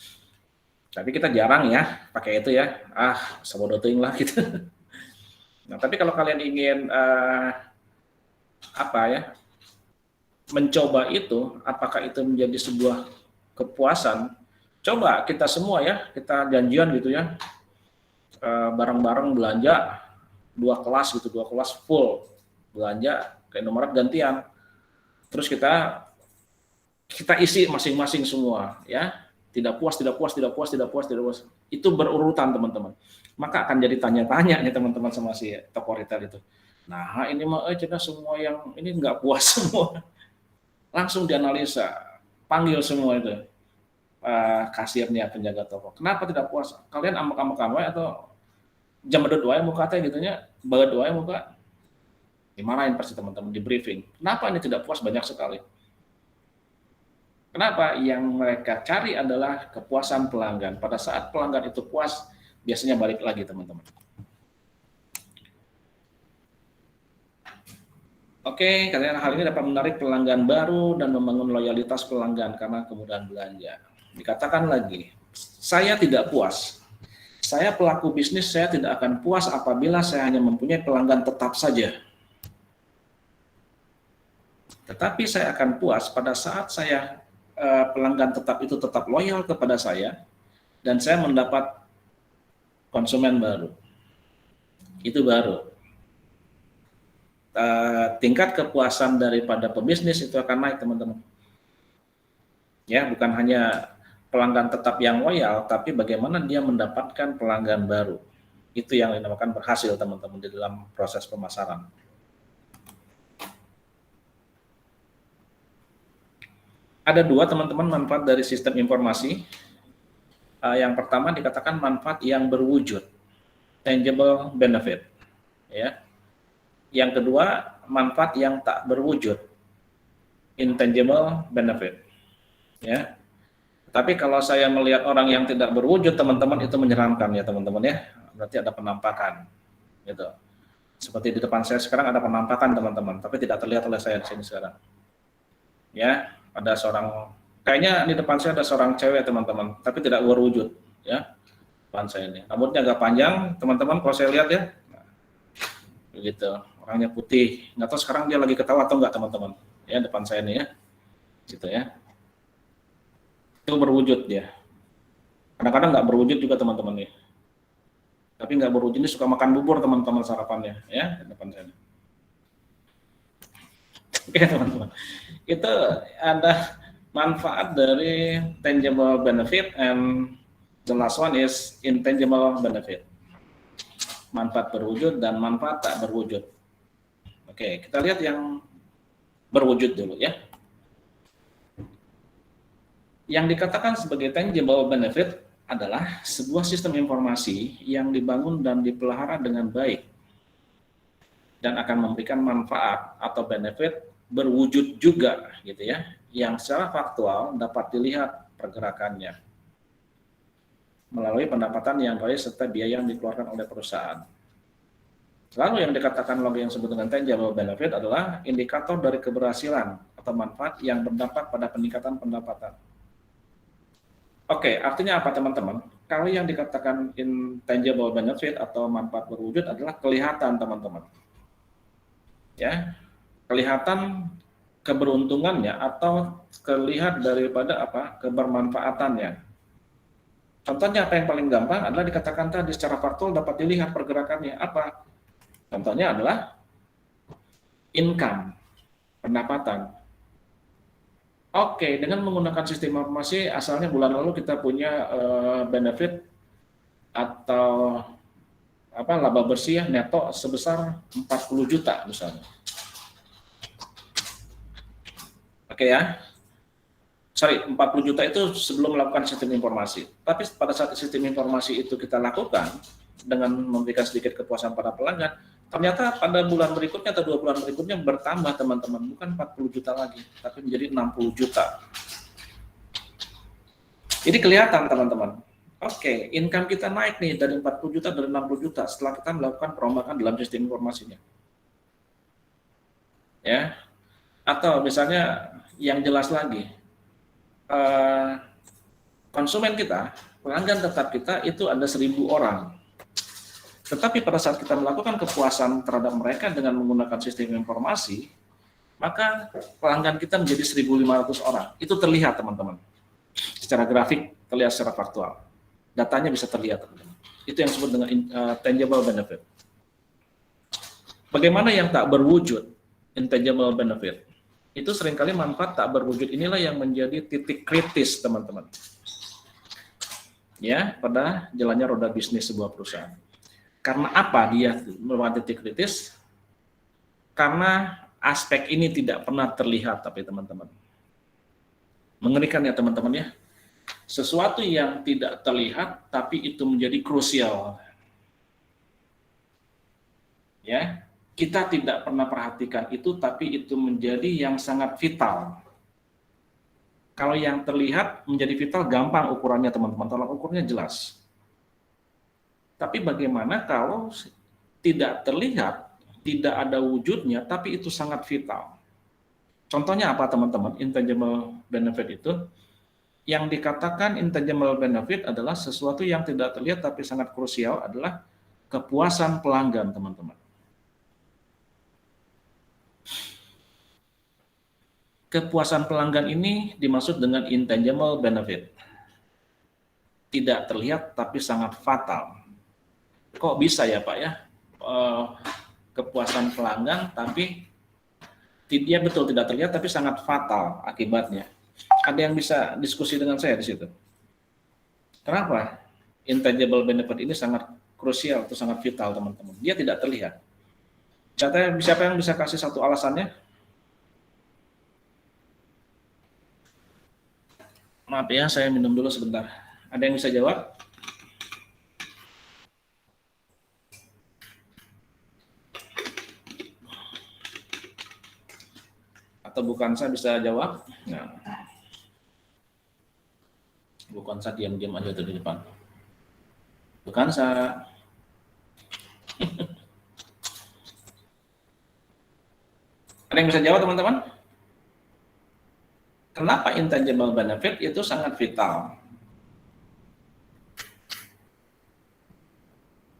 S1: Tapi kita jarang ya pakai itu ya. Sebodoh teuing lah gitu. Nah, tapi kalau kalian ingin mencoba itu, apakah itu menjadi sebuah kepuasan? Coba kita semua ya, kita janjian gitu ya. Bareng-bareng belanja 2 kelas full belanja ke Indomaret gantian, terus kita isi masing-masing semua ya, tidak puas, itu berurutan teman-teman, maka akan jadi tanya-tanya nih teman-teman sama si toko retail itu. Nah ini mah semua yang ini nggak puas semua, langsung dianalisa, panggil semua itu kasirnya, penjaga toko, kenapa tidak puas? Kalian amak-amak atau jam berdua muka teh gitunya, bawa doa muka. Dimarahin pasti teman-teman, di briefing. Kenapa ini tidak puas? Banyak sekali. Kenapa? Yang mereka cari adalah kepuasan pelanggan. Pada saat pelanggan itu puas, biasanya balik lagi teman-teman. Oke, karena hal ini dapat menarik pelanggan baru dan membangun loyalitas pelanggan karena kemudahan belanja. Dikatakan lagi, saya tidak puas. Saya pelaku bisnis, saya tidak akan puas apabila saya hanya mempunyai pelanggan tetap saja. Tetapi saya akan puas pada saat saya pelanggan tetap itu tetap loyal kepada saya dan saya mendapat konsumen baru. Itu baru. Tingkat kepuasan daripada pebisnis itu akan naik teman-teman. Ya, bukan hanya pelanggan tetap yang loyal, tapi bagaimana dia mendapatkan pelanggan baru. Itu yang dinamakan berhasil teman-teman di dalam proses pemasaran. Ada dua teman-teman manfaat dari sistem informasi. Yang pertama dikatakan manfaat yang berwujud, tangible benefit. Ya. Yang kedua manfaat yang tak berwujud, intangible benefit. Ya. Tapi kalau saya melihat orang yang tidak berwujud teman-teman itu menyeramkan ya teman-teman ya. Berarti ada penampakan. Gitu. Seperti di depan saya sekarang ada penampakan teman-teman, tapi tidak terlihat oleh saya di sini sekarang. Ya. Ada seorang, kayaknya di depan saya ada seorang cewek teman-teman, tapi tidak berwujud ya depan saya ini. Rambutnya agak panjang teman-teman kalau saya lihat ya, nah, begitu. Orangnya putih, nggak tahu sekarang dia lagi ketawa atau enggak teman-teman ya depan saya ini ya, gitu ya. Itu berwujud dia. Kadang-kadang nggak berwujud juga teman-teman nih. Tapi nggak berwujud ini suka makan bubur teman-teman sarapannya ya di depan saya. Oke teman-teman. Itu ada manfaat dari tangible benefit and the last one is intangible benefit. Manfaat berwujud dan manfaat tak berwujud. Oke, kita lihat yang berwujud dulu ya. Yang dikatakan sebagai tangible benefit adalah sebuah sistem informasi yang dibangun dan dipelihara dengan baik dan akan memberikan manfaat atau benefit berwujud juga gitu ya, yang secara faktual dapat dilihat pergerakannya melalui pendapatan yang baik serta biaya yang dikeluarkan oleh perusahaan. Lalu yang dikatakan lagi yang disebut dengan tangible benefit adalah indikator dari keberhasilan atau manfaat yang berdampak pada peningkatan pendapatan. Oke, artinya apa teman-teman? Kalau yang dikatakan intangible benefit atau manfaat berwujud adalah kelihatan teman-teman. Ya, kelihatan keberuntungannya atau kelihat daripada apa kebermanfaatannya. Contohnya apa yang paling gampang adalah dikatakan tadi secara faktual dapat dilihat pergerakannya apa. Contohnya adalah income, pendapatan. Oke, dengan menggunakan sistem informasi asalnya bulan lalu kita punya benefit atau apa laba bersih ya, neto sebesar 40 juta misalnya. Oke ya, 40 juta itu sebelum melakukan sistem informasi. Tapi pada saat sistem informasi itu kita lakukan dengan memberikan sedikit kepuasan pada pelanggan, ternyata pada bulan berikutnya atau 2 bulan berikutnya bertambah teman-teman, bukan 40 juta lagi, tapi menjadi 60 juta. Jadi kelihatan teman-teman. Oke, income kita naik nih dari 40 juta dari 60 juta setelah kita melakukan perombakan dalam sistem informasinya. Ya. Atau misalnya yang jelas lagi, konsumen kita, pelanggan tetap kita itu ada 1.000 orang. Tetapi pada saat kita melakukan kepuasan terhadap mereka dengan menggunakan sistem informasi, maka pelanggan kita menjadi 1.500 orang. Itu terlihat teman-teman. Secara grafik, terlihat secara faktual. Datanya bisa terlihat teman-teman. Itu yang disebut dengan tangible benefit. Bagaimana yang tak berwujud, intangible benefit? Itu seringkali manfaat tak berwujud inilah yang menjadi titik kritis teman-teman. Ya, pada jalannya roda bisnis sebuah perusahaan. Karena apa dia merupakan titik kritis? Karena aspek ini tidak pernah terlihat tapi teman-teman. Mengerikan ya teman-teman ya. Sesuatu yang tidak terlihat tapi itu menjadi krusial. Ya. kita tidak pernah perhatikan itu, tapi itu menjadi yang sangat vital. Kalau yang terlihat menjadi vital gampang ukurannya teman-teman, tolak ukurnya jelas. Tapi bagaimana kalau tidak terlihat, tidak ada wujudnya, tapi itu sangat vital. Contohnya apa teman-teman? Intangible benefit itu, yang dikatakan intangible benefit adalah sesuatu yang tidak terlihat tapi sangat krusial adalah kepuasan pelanggan teman-teman. Kepuasan pelanggan ini dimaksud dengan intangible benefit. Tidak terlihat tapi sangat fatal. Kok bisa ya Pak ya? Kepuasan pelanggan tapi dia betul tidak terlihat tapi sangat fatal akibatnya. Ada yang bisa diskusi dengan saya di situ? Kenapa? Intangible benefit ini sangat krusial atau sangat vital teman-teman. Dia tidak terlihat. Siapa yang bisa kasih satu alasannya? Maaf ya, saya minum dulu sebentar. Ada yang bisa jawab? Atau bukan saya bisa jawab? Nah. Bukan saya diam-diam aja tuh di depan. Bukan saya. Ada yang bisa jawab teman-teman? Kenapa intangible benefit itu sangat vital?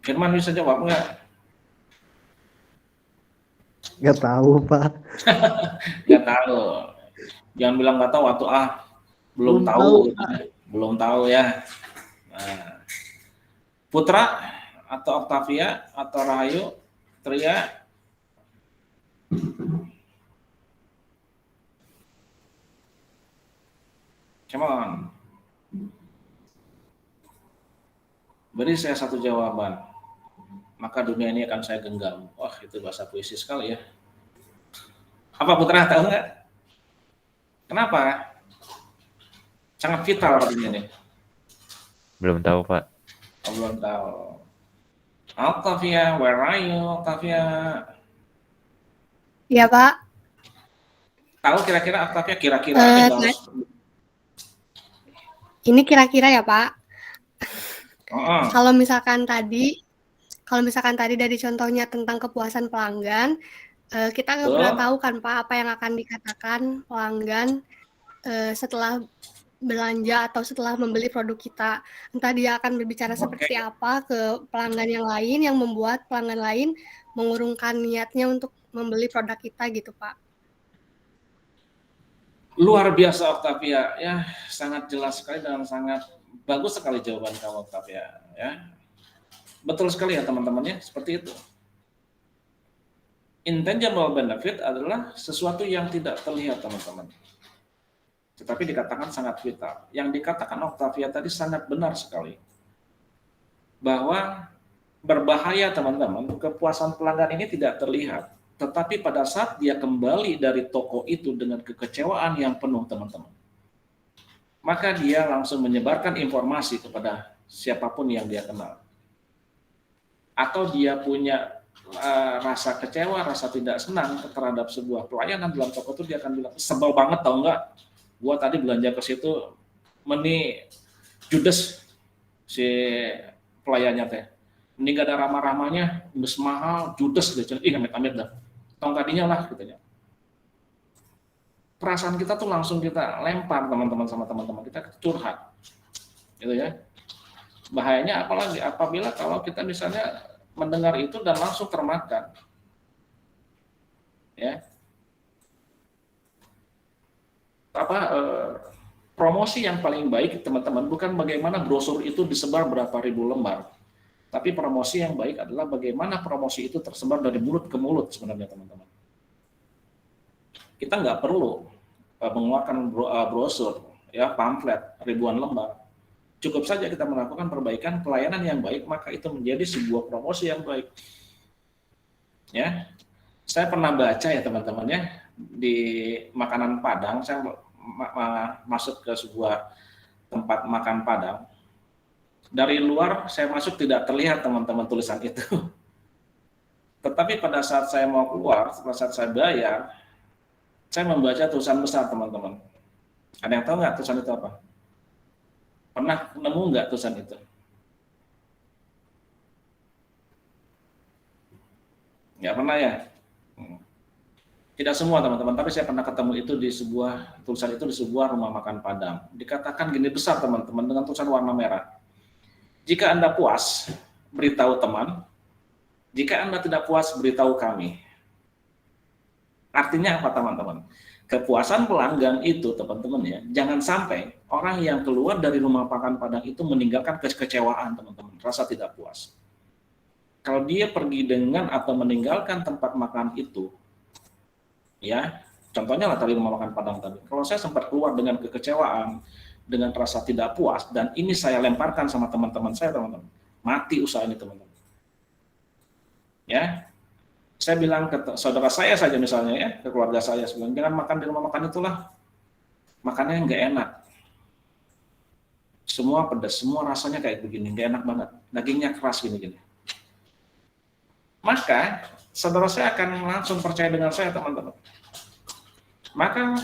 S1: Firman bisa jawab nggak?
S3: Nggak tahu, Pak.
S1: Nggak tahu. Jangan bilang nggak tahu atau belum tahu. Belum tahu ya. Nah, Putra atau Octavia atau Rahayu, Tria. Come on. Beri saya satu jawaban. Maka dunia ini akan saya genggam. Wah, itu bahasa puisi sekali ya. Apa Putra tahu nggak? Kenapa? Sangat vital artinya nih.
S2: Belum tahu, Pak.
S1: Oh, belum tahu. Octavia, where are you, Octavia?
S4: Iya, Pak.
S1: Tahu kira-kira Octavia kira-kira
S4: Ini kira-kira ya, Pak.
S1: Oh.
S4: Kalau misalkan tadi dari contohnya tentang kepuasan pelanggan, kita nggak pernah tahu kan Pak apa yang akan dikatakan pelanggan setelah belanja atau setelah membeli produk kita. Entah dia akan berbicara seperti apa ke pelanggan yang lain yang membuat pelanggan lain mengurungkan niatnya untuk membeli produk kita gitu Pak.
S1: Luar biasa Octavia, ya sangat jelas sekali dan sangat bagus sekali jawaban kamu Octavia, ya. Betul sekali ya teman-teman ya, seperti itu. Intangible benefit adalah sesuatu yang tidak terlihat teman-teman, tetapi dikatakan sangat vital. Yang dikatakan Octavia tadi sangat benar sekali, bahwa berbahaya teman-teman, kepuasan pelanggan ini tidak terlihat. Tetapi pada saat dia kembali dari toko itu dengan kekecewaan yang penuh teman-teman, maka dia langsung menyebarkan informasi kepada siapapun yang dia kenal. Atau dia punya rasa kecewa, rasa tidak senang terhadap sebuah pelayanan dalam toko itu, dia akan bilang, sebel banget tau nggak, gua tadi belanja ke situ, meni judes si pelayannya teh. Ini gak ada ramah-ramahnya, nges mahal, judes deh, amit-amit dah. Tongkadinya lah katanya. Perasaan kita tuh langsung kita lempar teman-teman sama teman-teman kita curhat, gitu ya. Bahayanya apalagi apabila kalau kita misalnya mendengar itu dan langsung termakan, ya. Promosi yang paling baik teman-teman bukan bagaimana brosur itu disebar berapa ribu lembar. Tapi promosi yang baik adalah bagaimana promosi itu tersebar dari mulut ke mulut sebenarnya teman-teman. Kita nggak perlu mengeluarkan brosur, ya pamflet ribuan lembar. Cukup saja kita melakukan perbaikan pelayanan yang baik, maka itu menjadi sebuah promosi yang baik. Ya, saya pernah baca ya teman-teman ya, di makanan Padang, saya masuk ke sebuah tempat makan Padang. Dari luar saya masuk tidak terlihat teman-teman tulisan itu. Tetapi pada saat saya mau keluar, pada saat saya bayar, saya membaca tulisan besar, teman-teman. Ada yang tahu nggak tulisan itu apa? Pernah nemu nggak tulisan itu? Nggak pernah ya? Tidak semua, teman-teman, tapi saya pernah ketemu itu di sebuah tulisan itu di sebuah rumah makan Padang. Dikatakan gini besar, teman-teman, dengan tulisan warna merah. Jika Anda puas, beritahu teman. Jika Anda tidak puas, beritahu kami. Artinya apa, teman-teman? Kepuasan pelanggan itu, teman-teman ya, jangan sampai orang yang keluar dari rumah makan Padang itu meninggalkan kekecewaan, teman-teman, rasa tidak puas. Kalau dia pergi dengan atau meninggalkan tempat makan itu, ya, contohnya lah tadi rumah makan Padang tadi. Kalau saya sempat keluar dengan kekecewaan, dengan rasa tidak puas, dan ini saya lemparkan sama teman-teman saya, teman-teman, mati usaha ini, teman-teman. Ya, saya bilang ke saudara saya saja misalnya ya, ke keluarga saya bilang, jangan makan di rumah makan itulah, makannya nggak enak, semua pedas, semua rasanya kayak begini, nggak enak banget, dagingnya keras gini-gini. Maka saudara saya akan langsung percaya dengan saya, teman-teman. Maka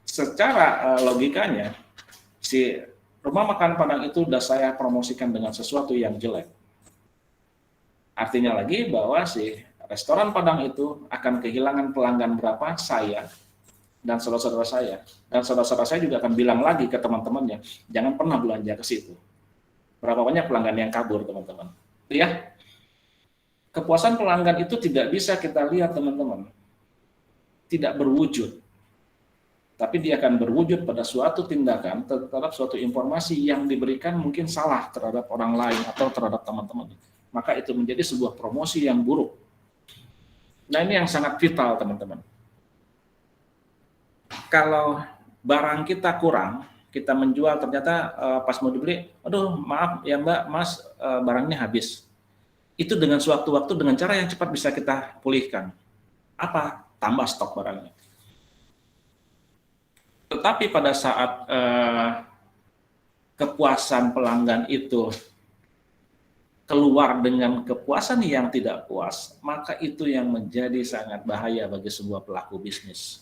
S1: secara logikanya si rumah makan Padang itu sudah saya promosikan dengan sesuatu yang jelek. Artinya lagi bahwa si restoran Padang itu akan kehilangan pelanggan berapa? Saya dan saudara-saudara saya. Dan saudara-saudara saya juga akan bilang lagi ke teman-temannya, jangan pernah belanja ke situ. Berapa banyak pelanggan yang kabur, teman-teman. Ya, kepuasan pelanggan itu tidak bisa kita lihat, teman-teman. Tidak berwujud. Tapi dia akan berwujud pada suatu tindakan terhadap suatu informasi yang diberikan mungkin salah terhadap orang lain atau terhadap teman-teman. Maka itu menjadi sebuah promosi yang buruk. Nah, ini yang sangat vital, teman-teman. Kalau barang kita kurang, kita menjual ternyata pas mau dibeli, aduh maaf ya Mbak, Mas, barangnya habis. Itu dengan sewaktu-waktu dengan cara yang cepat bisa kita pulihkan. Apa? Tambah stok barangnya. Tetapi pada saat kepuasan pelanggan itu keluar dengan kepuasan yang tidak puas, maka itu yang menjadi sangat bahaya bagi sebuah pelaku bisnis.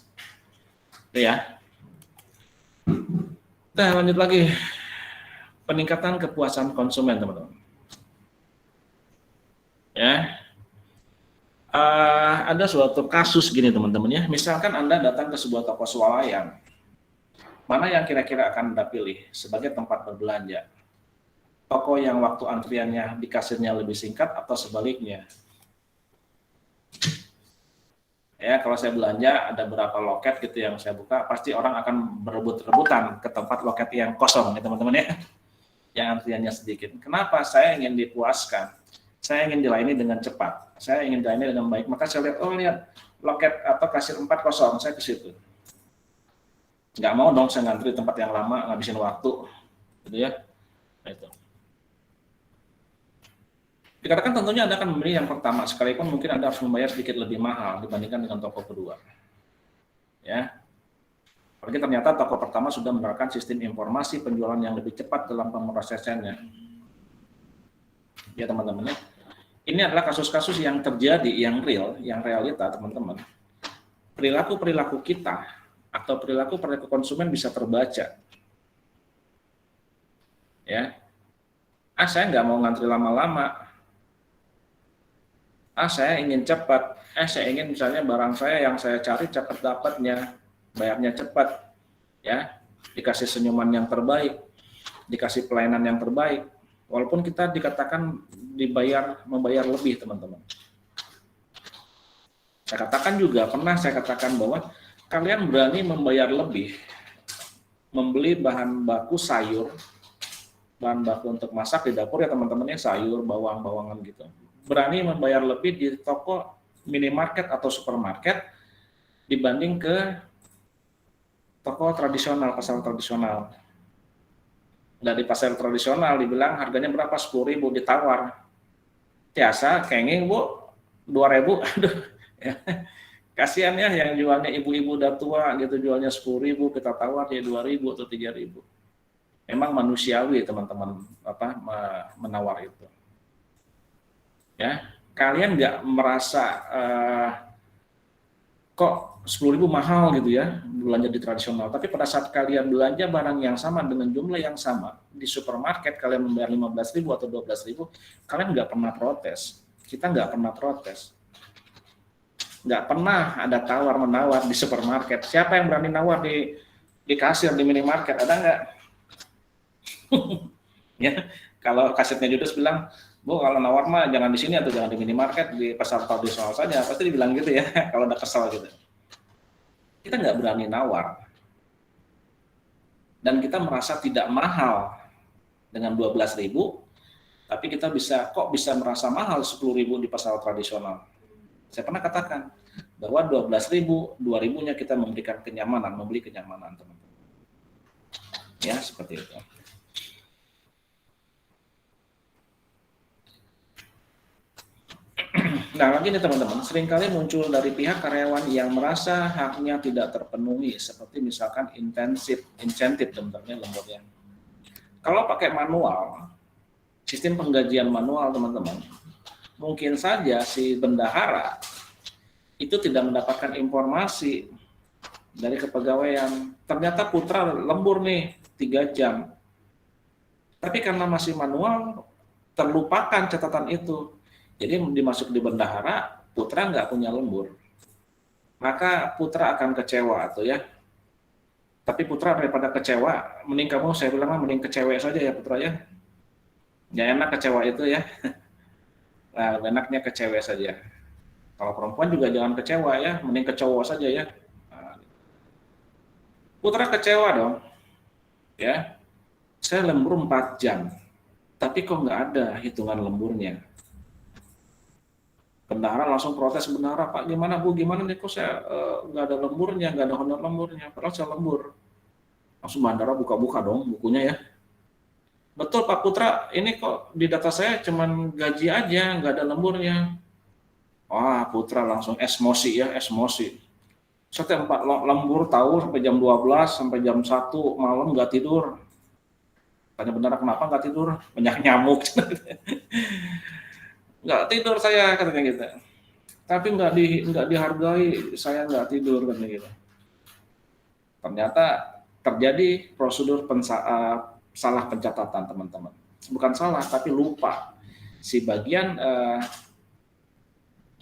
S1: Ya. Nah, lanjut lagi. Peningkatan kepuasan konsumen, teman-teman. Ya. Ada suatu kasus gini, teman-teman ya. Misalkan Anda datang ke sebuah toko swalayan. Mana yang kira-kira akan Anda pilih sebagai tempat berbelanja? Toko yang waktu antriannya di kasirnya lebih singkat atau sebaliknya? Ya, kalau saya belanja ada berapa loket gitu yang saya buka, pasti orang akan berebut-rebutan ke tempat loket yang kosong ya teman-teman ya, yang antriannya sedikit. Kenapa? Saya ingin dipuaskan, saya ingin dilayani dengan cepat, saya ingin dilayani dengan baik. Maka saya lihat, oh lihat loket atau kasir 4 kosong, saya ke situ. Nggak mau dong saya ngantri tempat yang lama, ngabisin waktu, gitu ya. Nah, itu. Dikatakan tentunya Anda akan memilih yang pertama, sekalipun mungkin Anda harus membayar sedikit lebih mahal dibandingkan dengan toko kedua. Ya. Apalagi ternyata toko pertama sudah menerapkan sistem informasi penjualan yang lebih cepat dalam pemrosesannya. Ya teman-teman ya. Ini adalah kasus-kasus yang terjadi, yang real, yang realita teman-teman. Perilaku-perilaku kita atau perilaku konsumen bisa terbaca. Ya. Saya nggak mau ngantri lama-lama. Saya ingin cepat, saya ingin misalnya barang saya yang saya cari cepat dapatnya, bayarnya cepat, ya, dikasih senyuman yang terbaik, dikasih pelayanan yang terbaik, walaupun kita dikatakan membayar lebih, teman-teman. Saya katakan juga, pernah saya katakan bahwa kalian berani membayar lebih, membeli bahan baku sayur, bahan baku untuk masak di dapur ya teman-teman ya, sayur, bawang-bawangan gitu. Berani membayar lebih di toko minimarket atau supermarket dibanding ke toko tradisional, pasar tradisional. Dari pasar tradisional dibilang harganya berapa? 10.000 ditawar. Biasa kenging Bu 2.000. Aduh. Ya. Kasihan ya yang jualnya ibu-ibu udah tua gitu, jualnya 10.000, kita tawar ya 2.000 atau 3.000. Memang manusiawi teman-teman menawar itu. Ya, kalian nggak merasa kok 10.000 mahal gitu ya belanja di tradisional, tapi pada saat kalian belanja barang yang sama dengan jumlah yang sama di supermarket, kalian membayar 15.000 atau 12.000, kalian nggak pernah protes. Kita nggak pernah protes. Nggak pernah ada tawar-menawar di supermarket. Siapa yang berani nawar di kasir di minimarket? Ada nggak? Ya, kalau kasirnya Judas bilang, Bu, kalau nawar mah jangan di sini atau jangan di minimarket, di pasar tradisional saja. Pasti dibilang gitu ya, kalau udah kesal gitu. Kita nggak berani nawar. Dan kita merasa tidak mahal dengan 12.000, tapi kita kok bisa merasa mahal 10.000 di pasar tradisional. Saya pernah katakan bahwa 12.000, 2.000-nya kita memberikan kenyamanan, membeli kenyamanan, teman-teman. Ya, seperti itu. Nah, lagi nih teman-teman, seringkali muncul dari pihak karyawan yang merasa haknya tidak terpenuhi, seperti misalkan insentif teman-teman lemburnya. Kalau pakai manual, sistem penggajian manual teman-teman, mungkin saja si bendahara itu tidak mendapatkan informasi dari kepegawaian. Ternyata putra lembur nih 3 jam. Tapi karena masih manual, terlupakan catatan itu. Jadi dimasuk di bendahara, putra nggak punya lembur. Maka putra akan kecewa tuh ya. Tapi putra daripada kecewa, mending saya bilang mending kecewa saja ya putra ya. Ya enak kecewa itu ya. Nah, enaknya kecewa saja. Kalau perempuan juga jangan kecewa ya, mending kecewa saja ya. Nah, putra kecewa dong. Ya. Saya lembur 4 jam. Tapi kok nggak ada hitungan lemburnya. Bendahara langsung protes, bendahara, Pak gimana Bu, gimana nih kok saya nggak ada lemburnya, nggak ada honor lemburnya, padahal saya lembur. Langsung bendahara buka-buka dong bukunya ya. Betul Pak Putra, ini kok di data saya cuman gaji aja, nggak ada lemburnya. Wah Putra langsung esmosi ya, esmosi. Saya lembur tahu sampai jam 12, sampai jam 1 malam nggak tidur. Tanya bendahara kenapa nggak tidur? Banyak nyamuk. Nggak tidur saya katanya gitu, tapi nggak dihargai, saya nggak tidur katanya gitu. Ternyata terjadi prosedur salah pencatatan teman-teman, bukan salah tapi lupa si bagian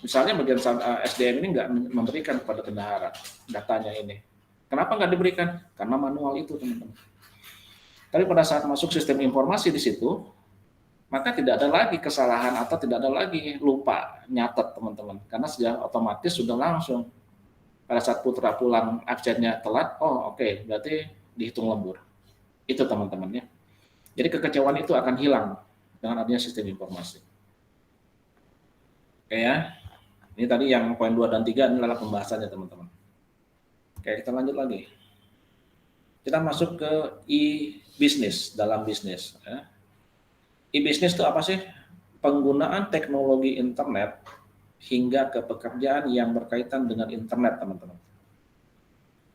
S1: misalnya bagian SDM ini nggak memberikan kepada bendahara datanya ini. Kenapa nggak diberikan? Karena manual itu teman-teman. Tapi pada saat masuk sistem informasi di situ, maka tidak ada lagi kesalahan atau tidak ada lagi lupa nyatet teman-teman, karena sudah otomatis sudah langsung pada saat putra pulang absennya telat, oh oke, berarti dihitung lembur. Itu teman-teman ya. Jadi kekecewaan itu akan hilang dengan adanya sistem informasi. Oke ya, ini tadi yang poin 2 dan 3 ini adalah pembahasannya teman-teman. Oke, kita lanjut lagi. Kita masuk ke e-business, dalam bisnis ya. E-business itu apa sih? Penggunaan teknologi internet hingga ke pekerjaan yang berkaitan dengan internet, teman-teman.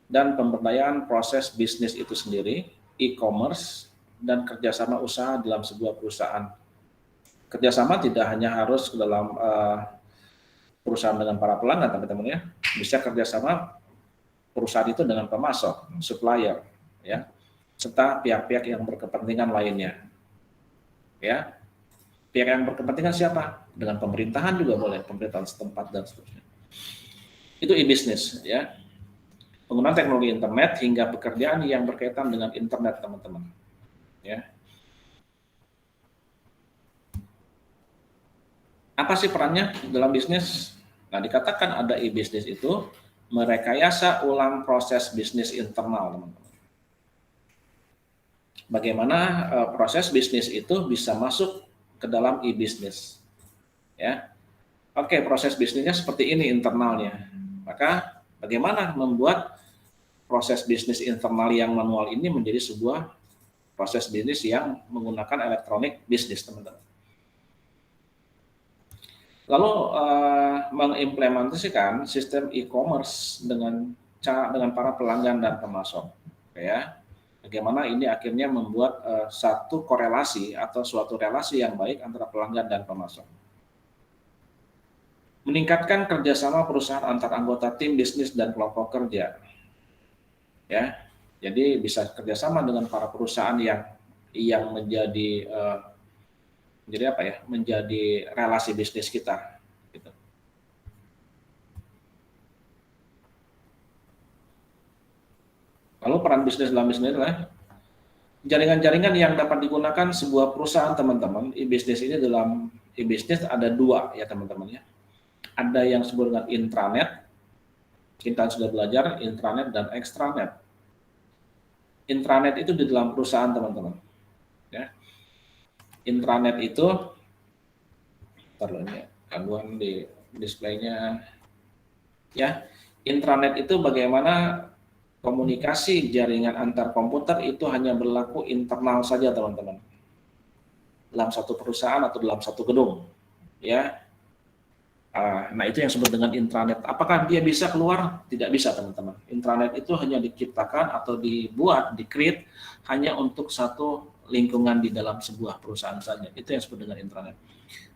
S1: Dan pemberdayaan proses bisnis itu sendiri, e-commerce, dan kerjasama usaha dalam sebuah perusahaan. Kerjasama tidak hanya harus dalam perusahaan dengan para pelanggan, teman-teman ya. Bisa kerjasama perusahaan itu dengan pemasok, supplier, ya, serta pihak-pihak yang berkepentingan lainnya. Ya, pihak yang berkepentingan siapa? Dengan pemerintahan juga boleh, pemerintahan setempat dan seterusnya. Itu e-business ya. Penggunaan teknologi internet hingga pekerjaan yang berkaitan dengan internet, teman-teman. Ya. Apa sih perannya dalam bisnis? Nah, dikatakan ada e-business itu merekayasa ulang proses bisnis internal, teman-teman. Bagaimana proses bisnis itu bisa masuk ke dalam e-business. Ya. Oke, proses bisnisnya seperti ini internalnya. Maka bagaimana membuat proses bisnis internal yang manual ini menjadi sebuah proses bisnis yang menggunakan elektronik bisnis, teman-teman. Lalu mengimplementasikan sistem e-commerce dengan para pelanggan dan pemasok. Ya. Bagaimana ini akhirnya membuat satu korelasi atau suatu relasi yang baik antara pelanggan dan pemasok. Meningkatkan kerjasama perusahaan antar anggota tim bisnis dan kelompok kerja. Ya, jadi bisa kerjasama dengan para perusahaan yang menjadi apa ya? Menjadi relasi bisnis kita. Gitu. Lalu peran bisnis dalam bisnis adalah jaringan-jaringan yang dapat digunakan sebuah perusahaan, teman-teman. E-bisnis ini dalam e-bisnis ada dua ya teman-teman ya. Ada yang disebut dengan intranet, kita sudah belajar intranet dan extranet. Intranet itu di dalam perusahaan teman-teman. Ya. Intranet itu, ini gangguan di displaynya. Ya, intranet itu bagaimana komunikasi jaringan antar komputer itu hanya berlaku internal saja teman-teman. Dalam satu perusahaan atau dalam satu gedung. Ya. Nah, itu yang disebut dengan intranet. Apakah dia bisa keluar? Tidak bisa, teman-teman. Intranet itu hanya diciptakan atau dibuat, di-create hanya untuk satu lingkungan di dalam sebuah perusahaan saja. Itu yang disebut dengan intranet.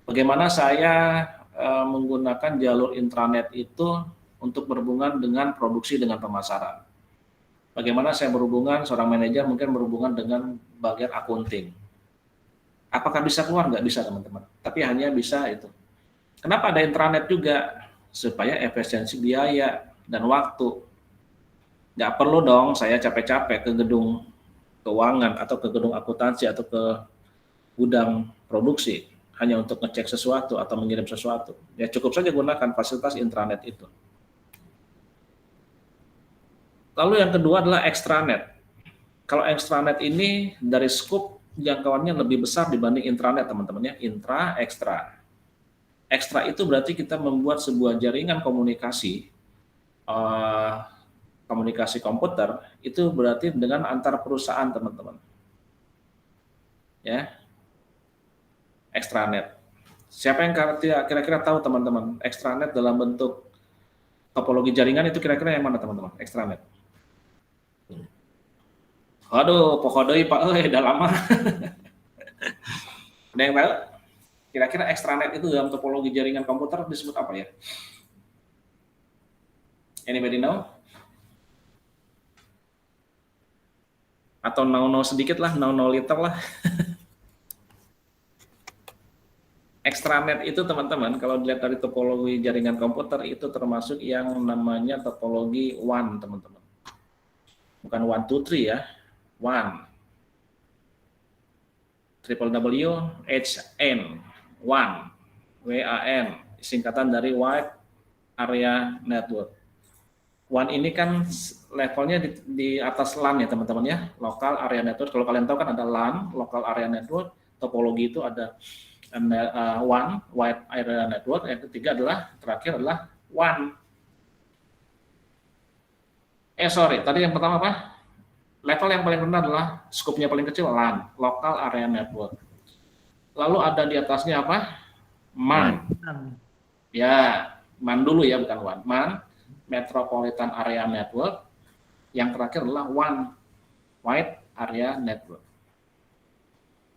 S1: Bagaimana saya menggunakan jalur intranet itu untuk berhubungan dengan produksi dengan pemasaran. Bagaimana saya berhubungan, seorang manajer mungkin berhubungan dengan bagian accounting. Apakah bisa keluar? Nggak bisa, teman-teman. Tapi hanya bisa itu. Kenapa ada intranet juga? Supaya efisiensi biaya dan waktu. Nggak perlu dong saya capek-capek ke gedung keuangan atau ke gedung akuntansi atau ke gudang produksi hanya untuk ngecek sesuatu atau mengirim sesuatu. Ya cukup saja gunakan fasilitas intranet itu. Lalu yang kedua adalah extranet. Kalau extranet ini dari skop jangkauannya lebih besar dibanding intranet, teman-teman ya. Intra, ekstra. Ekstra itu berarti kita membuat sebuah jaringan komunikasi, komunikasi komputer, itu berarti dengan antar perusahaan, teman-teman. Ya, extranet. Siapa yang kira-kira tahu, teman-teman, extranet dalam bentuk topologi jaringan itu kira-kira yang mana, teman-teman? Extranet. Aduh, pokodoi Pak, udah lama. Ada yang tahu? Kira-kira extranet itu dalam topologi jaringan komputer disebut apa ya? Anybody know? Atau know sedikit lah, know little lah. Extranet itu teman-teman, kalau dilihat dari topologi jaringan komputer itu termasuk yang namanya topologi WAN, teman-teman. Bukan 1, 2, 3 ya, WAN. WWHN. WAN, WAN, singkatan dari Wide Area Network. WAN ini kan levelnya di atas LAN ya teman-teman ya, Local Area Network. Kalau kalian tahu kan ada LAN, Local Area Network, topologi itu ada WAN, Wide Area Network. Yang ketiga terakhir adalah WAN. Tadi yang pertama apa? Level yang paling rendah adalah skupnya paling kecil LAN, Local Area Network. Lalu ada di atasnya apa? MAN. Ya, MAN dulu ya, bukan WAN. MAN, Metropolitan Area Network. Yang terakhir adalah WAN, Wide Area Network.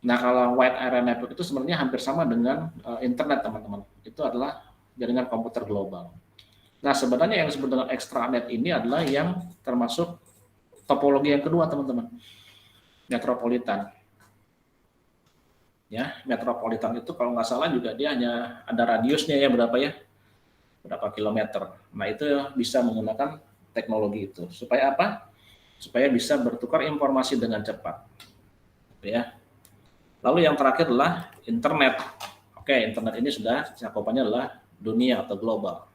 S1: Nah, kalau Wide Area Network itu sebenarnya hampir sama dengan internet, teman-teman. Itu adalah jaringan komputer global. Nah, sebenarnya yang disebut dengan extranet ini adalah yang termasuk topologi yang kedua, teman-teman. Metropolitan. Ya, metropolitan itu kalau nggak salah juga dia hanya ada radiusnya ya berapa kilometer. Nah itu bisa menggunakan teknologi itu supaya apa? Supaya bisa bertukar informasi dengan cepat. Ya. Lalu yang terakhir adalah internet. Oke, internet ini sudah cakupannya adalah dunia atau global.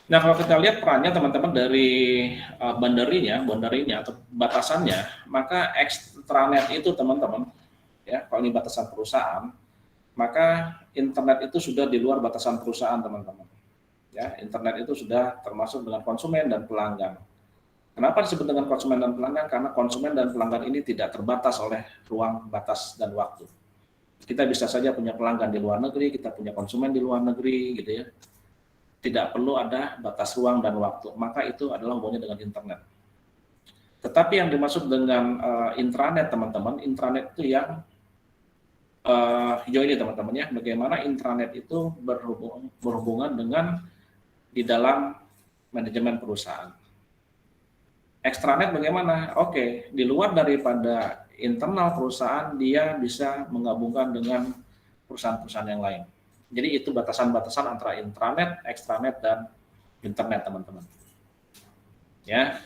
S1: Nah, kalau kita lihat perannya teman-teman dari boundary-nya atau batasannya, maka extranet itu teman-teman, ya kalau ini batasan perusahaan, maka internet itu sudah di luar batasan perusahaan teman-teman. Ya, internet itu sudah termasuk dengan konsumen dan pelanggan. Kenapa disebut dengan konsumen dan pelanggan? Karena konsumen dan pelanggan ini tidak terbatas oleh ruang, batas, dan waktu. Kita bisa saja punya pelanggan di luar negeri, kita punya konsumen di luar negeri, gitu ya. Tidak perlu ada batas ruang dan waktu, maka itu adalah hubungannya dengan internet. Tetapi yang dimaksud dengan intranet, teman-teman, intranet itu yang hijau ini teman-teman ya, bagaimana intranet itu berhubungan dengan di dalam manajemen perusahaan. Extranet bagaimana? Oke, di luar daripada internal perusahaan, dia bisa menggabungkan dengan perusahaan-perusahaan yang lain. Jadi itu batasan-batasan antara intranet, extranet, dan internet teman-teman. Ya,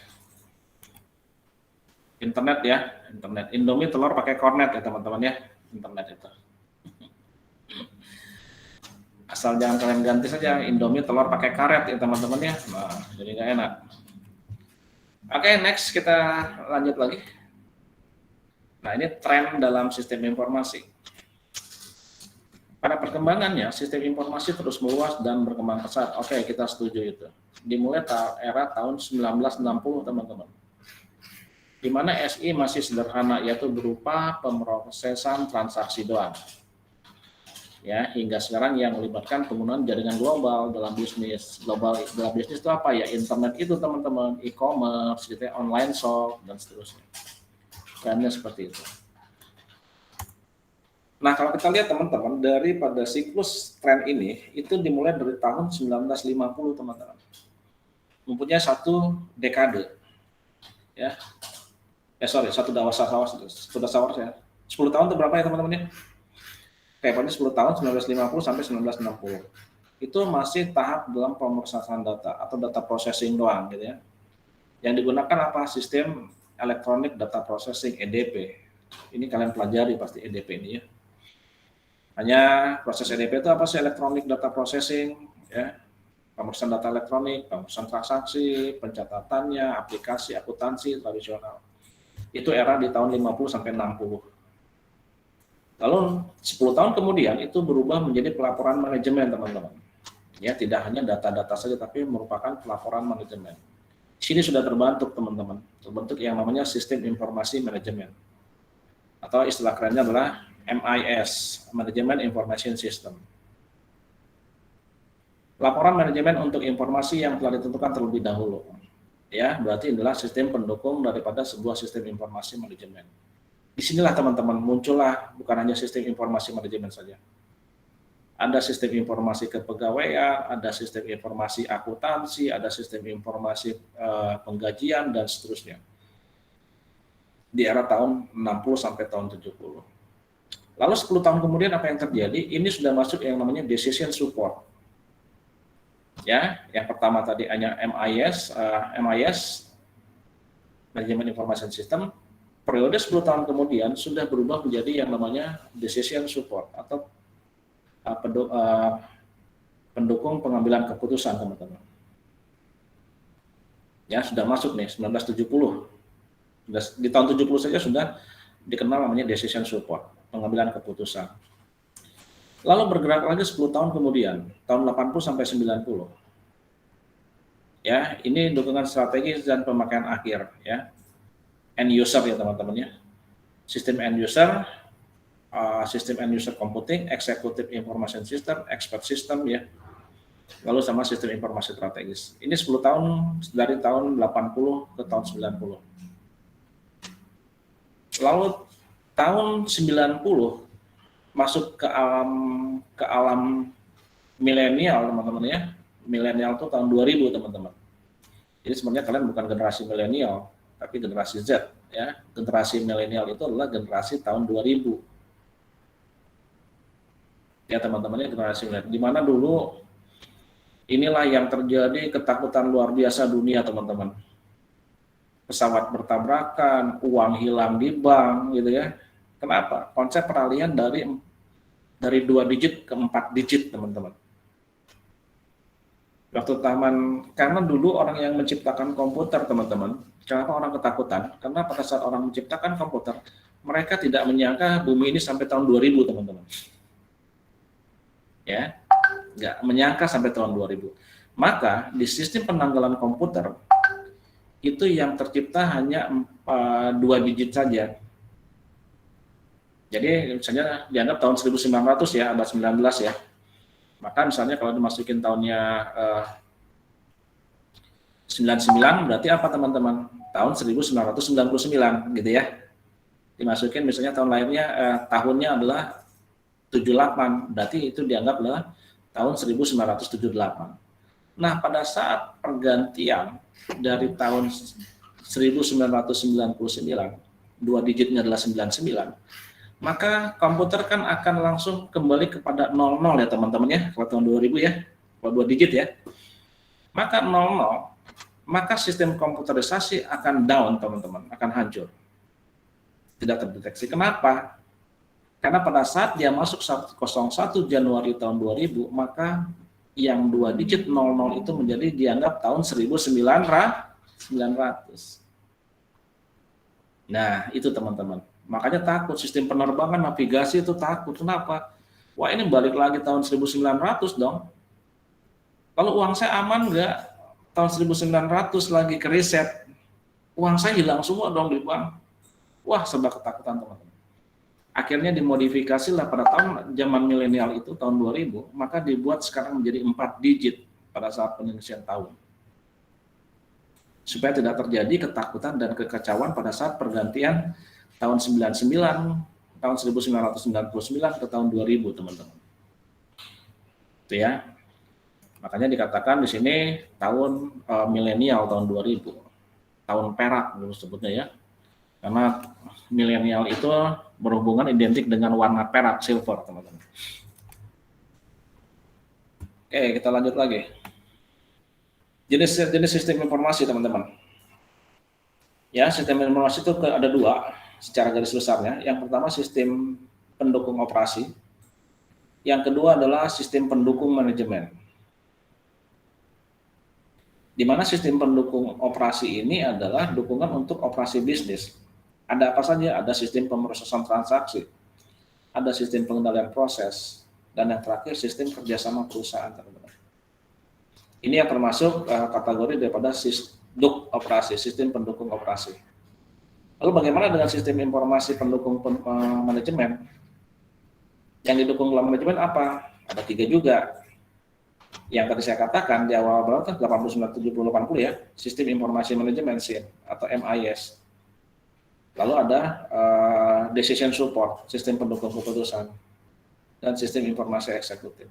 S1: internet ya, internet. Indomie telur pakai kornet ya teman-teman ya, internet itu. Asal jangan kalian ganti saja Indomie telur pakai karet ya teman-teman ya. Nah, jadi nggak enak. Oke, next kita lanjut lagi. Nah, ini tren dalam sistem informasi. Pada perkembangannya, sistem informasi terus meluas dan berkembang pesat. Oke, kita setuju itu. Dimulai era tahun 1960, teman-teman. Di mana SI masih sederhana, yaitu berupa pemrosesan transaksi doang. Ya, hingga sekarang yang melibatkan penggunaan jaringan global dalam bisnis. Global dalam bisnis itu apa ya? Internet itu teman-teman, e-commerce, gitu ya, online shop dan seterusnya. Trennya seperti itu. Nah, kalau kita lihat teman-teman, daripada siklus tren ini itu dimulai dari tahun 1950 teman-teman. Mempunyai satu dekade. Ya. Satu dasawar ya. 10 tahun itu berapa ya teman-teman ya? Kayak pada 10 tahun 1950 sampai 1960. Itu masih tahap dalam pemrosesan data atau data processing doang gitu ya. Yang digunakan apa? Sistem Electronic Data Processing EDP. Ini kalian pelajari pasti EDP ini ya. Hanya proses EDP itu apa sih? Electronic Data Processing ya. Pemrosesan data elektronik, pemrosesan transaksi, pencatatannya, aplikasi, akuntansi tradisional. Itu era di tahun 50 sampai 60. Lalu 10 tahun kemudian itu berubah menjadi pelaporan manajemen teman-teman. Ya, tidak hanya data-data saja tapi merupakan pelaporan manajemen. Di sini sudah terbentuk teman-teman, terbentuk yang namanya sistem informasi manajemen. Atau istilah kerennya adalah MIS, Management Information System. Laporan manajemen untuk informasi yang telah ditentukan terlebih dahulu. Ya, berarti inilah sistem pendukung daripada sebuah sistem informasi manajemen. Disinilah teman-teman muncullah bukan hanya sistem informasi manajemen saja. Ada sistem informasi kepegawaian, ada sistem informasi akuntansi, ada sistem informasi penggajian dan seterusnya. Di era tahun 60 sampai tahun 70. Lalu 10 tahun kemudian apa yang terjadi? Ini sudah masuk yang namanya decision support. Ya, yang pertama tadi hanya MIS, Management Information System. Periode 10 tahun kemudian sudah berubah menjadi yang namanya decision support atau pendukung pengambilan keputusan teman-teman. Ya, sudah masuk nih 1970. Di tahun 70 saja sudah dikenal namanya decision support, pengambilan keputusan. Lalu bergerak lagi 10 tahun kemudian, tahun 80 sampai 90. Ya, ini dukungan strategis dan pemakaian akhir ya. End user ya teman-teman ya. Sistem end user, sistem end user computing, executive information system, expert system ya. Lalu sama sistem informasi strategis. Ini 10 tahun dari tahun 80 ke tahun 90. Lalu tahun 90 masuk ke alam milenial teman-teman ya. Milenial itu tahun 2000 teman-teman. Jadi sebenarnya kalian bukan generasi milenial, tapi generasi Z ya. Generasi milenial itu adalah generasi tahun 2000. Ya teman-teman ya, generasi milenial. Di mana dulu inilah yang terjadi ketakutan luar biasa dunia teman-teman. Pesawat bertabrakan, uang hilang di bank gitu ya. Kenapa? Konsep peralihan dari 2 digit ke 4 digit teman-teman. Waktu karena dulu orang yang menciptakan komputer teman-teman, kenapa orang ketakutan? Karena pada saat orang menciptakan komputer, mereka tidak menyangka bumi ini sampai tahun 2000 teman-teman. Ya, nggak menyangka sampai tahun 2000. Maka di sistem penanggalan komputer itu yang tercipta hanya 2 digit saja. Jadi misalnya dianggap tahun 1900 ya, abad 19 ya. Maka misalnya kalau dimasukin tahunnya 99 berarti apa teman-teman? Tahun 1999 gitu ya. Dimasukin misalnya tahun lahirnya tahunnya adalah berarti itu dianggaplah tahun 1978. Nah, pada saat pergantian dari tahun 1999, dua digitnya adalah 99, maka komputer kan akan langsung kembali kepada 00 ya teman-teman ya, kalau tahun 2000 ya, kalau dua digit ya. Maka 00, maka sistem komputerisasi akan down teman-teman, akan hancur. Tidak terdeteksi. Kenapa? Karena pada saat dia masuk 01 Januari tahun 2000, maka yang dua digit 00 itu menjadi dianggap tahun 1900. Nah, itu teman-teman. Makanya takut sistem penerbangan navigasi itu takut. Kenapa? Wah, ini balik lagi tahun 1900 dong. Kalau uang saya aman nggak? Tahun 1900 lagi ke riset. Uang saya hilang semua dong di bank. Wah, serba ketakutan teman-teman. Akhirnya dimodifikasi lah pada tahun zaman milenial itu tahun 2000, maka dibuat sekarang menjadi 4 digit pada saat penyelesaian tahun. Supaya tidak terjadi ketakutan dan kekacauan pada saat pergantian tahun 99, tahun 1999 ke tahun 2000, teman-teman. Itu ya. Makanya dikatakan di sini tahun milenial tahun 2000. Tahun perak dulu sebutnya ya. Karena milenial itu berhubungan identik dengan warna perak, silver, teman-teman. Oke, kita lanjut lagi. Jenis sistem informasi, teman-teman. Ya, sistem informasi itu ada dua secara garis besarnya. Yang pertama sistem pendukung operasi. Yang kedua adalah sistem pendukung manajemen. Di mana sistem pendukung operasi ini adalah dukungan untuk operasi bisnis. Ada apa saja? Ada sistem pemrosesan transaksi, ada sistem pengendalian proses, dan yang terakhir sistem kerjasama perusahaan, teman-teman. Ini yang termasuk kategori daripada SISDUK operasi, sistem pendukung operasi. Lalu bagaimana dengan sistem informasi pendukung manajemen? Yang didukung dalam manajemen apa? Ada 3 juga. Yang tadi saya katakan di awal berapa? 89, 70, 80 ya, sistem informasi manajemen SIM atau MIS. Lalu ada decision support, sistem pendukung keputusan, dan sistem informasi eksekutif.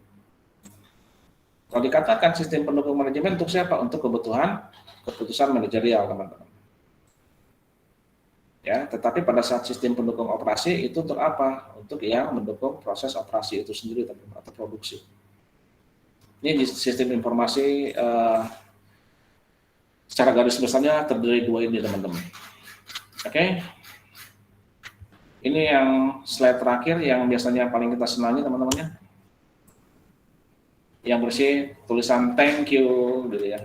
S1: Kalau dikatakan sistem pendukung manajemen untuk siapa? Untuk kebutuhan keputusan manajerial, teman-teman. Ya, tetapi pada saat sistem pendukung operasi itu untuk apa? Untuk yang mendukung proses operasi itu sendiri, teman-teman, atau produksi. Ini sistem informasi secara garis besarnya terdiri 2 ini, teman-teman. Oke. Ini yang slide terakhir yang biasanya paling kita senangi, teman-temannya. Yang bersih tulisan thank you gitu ya.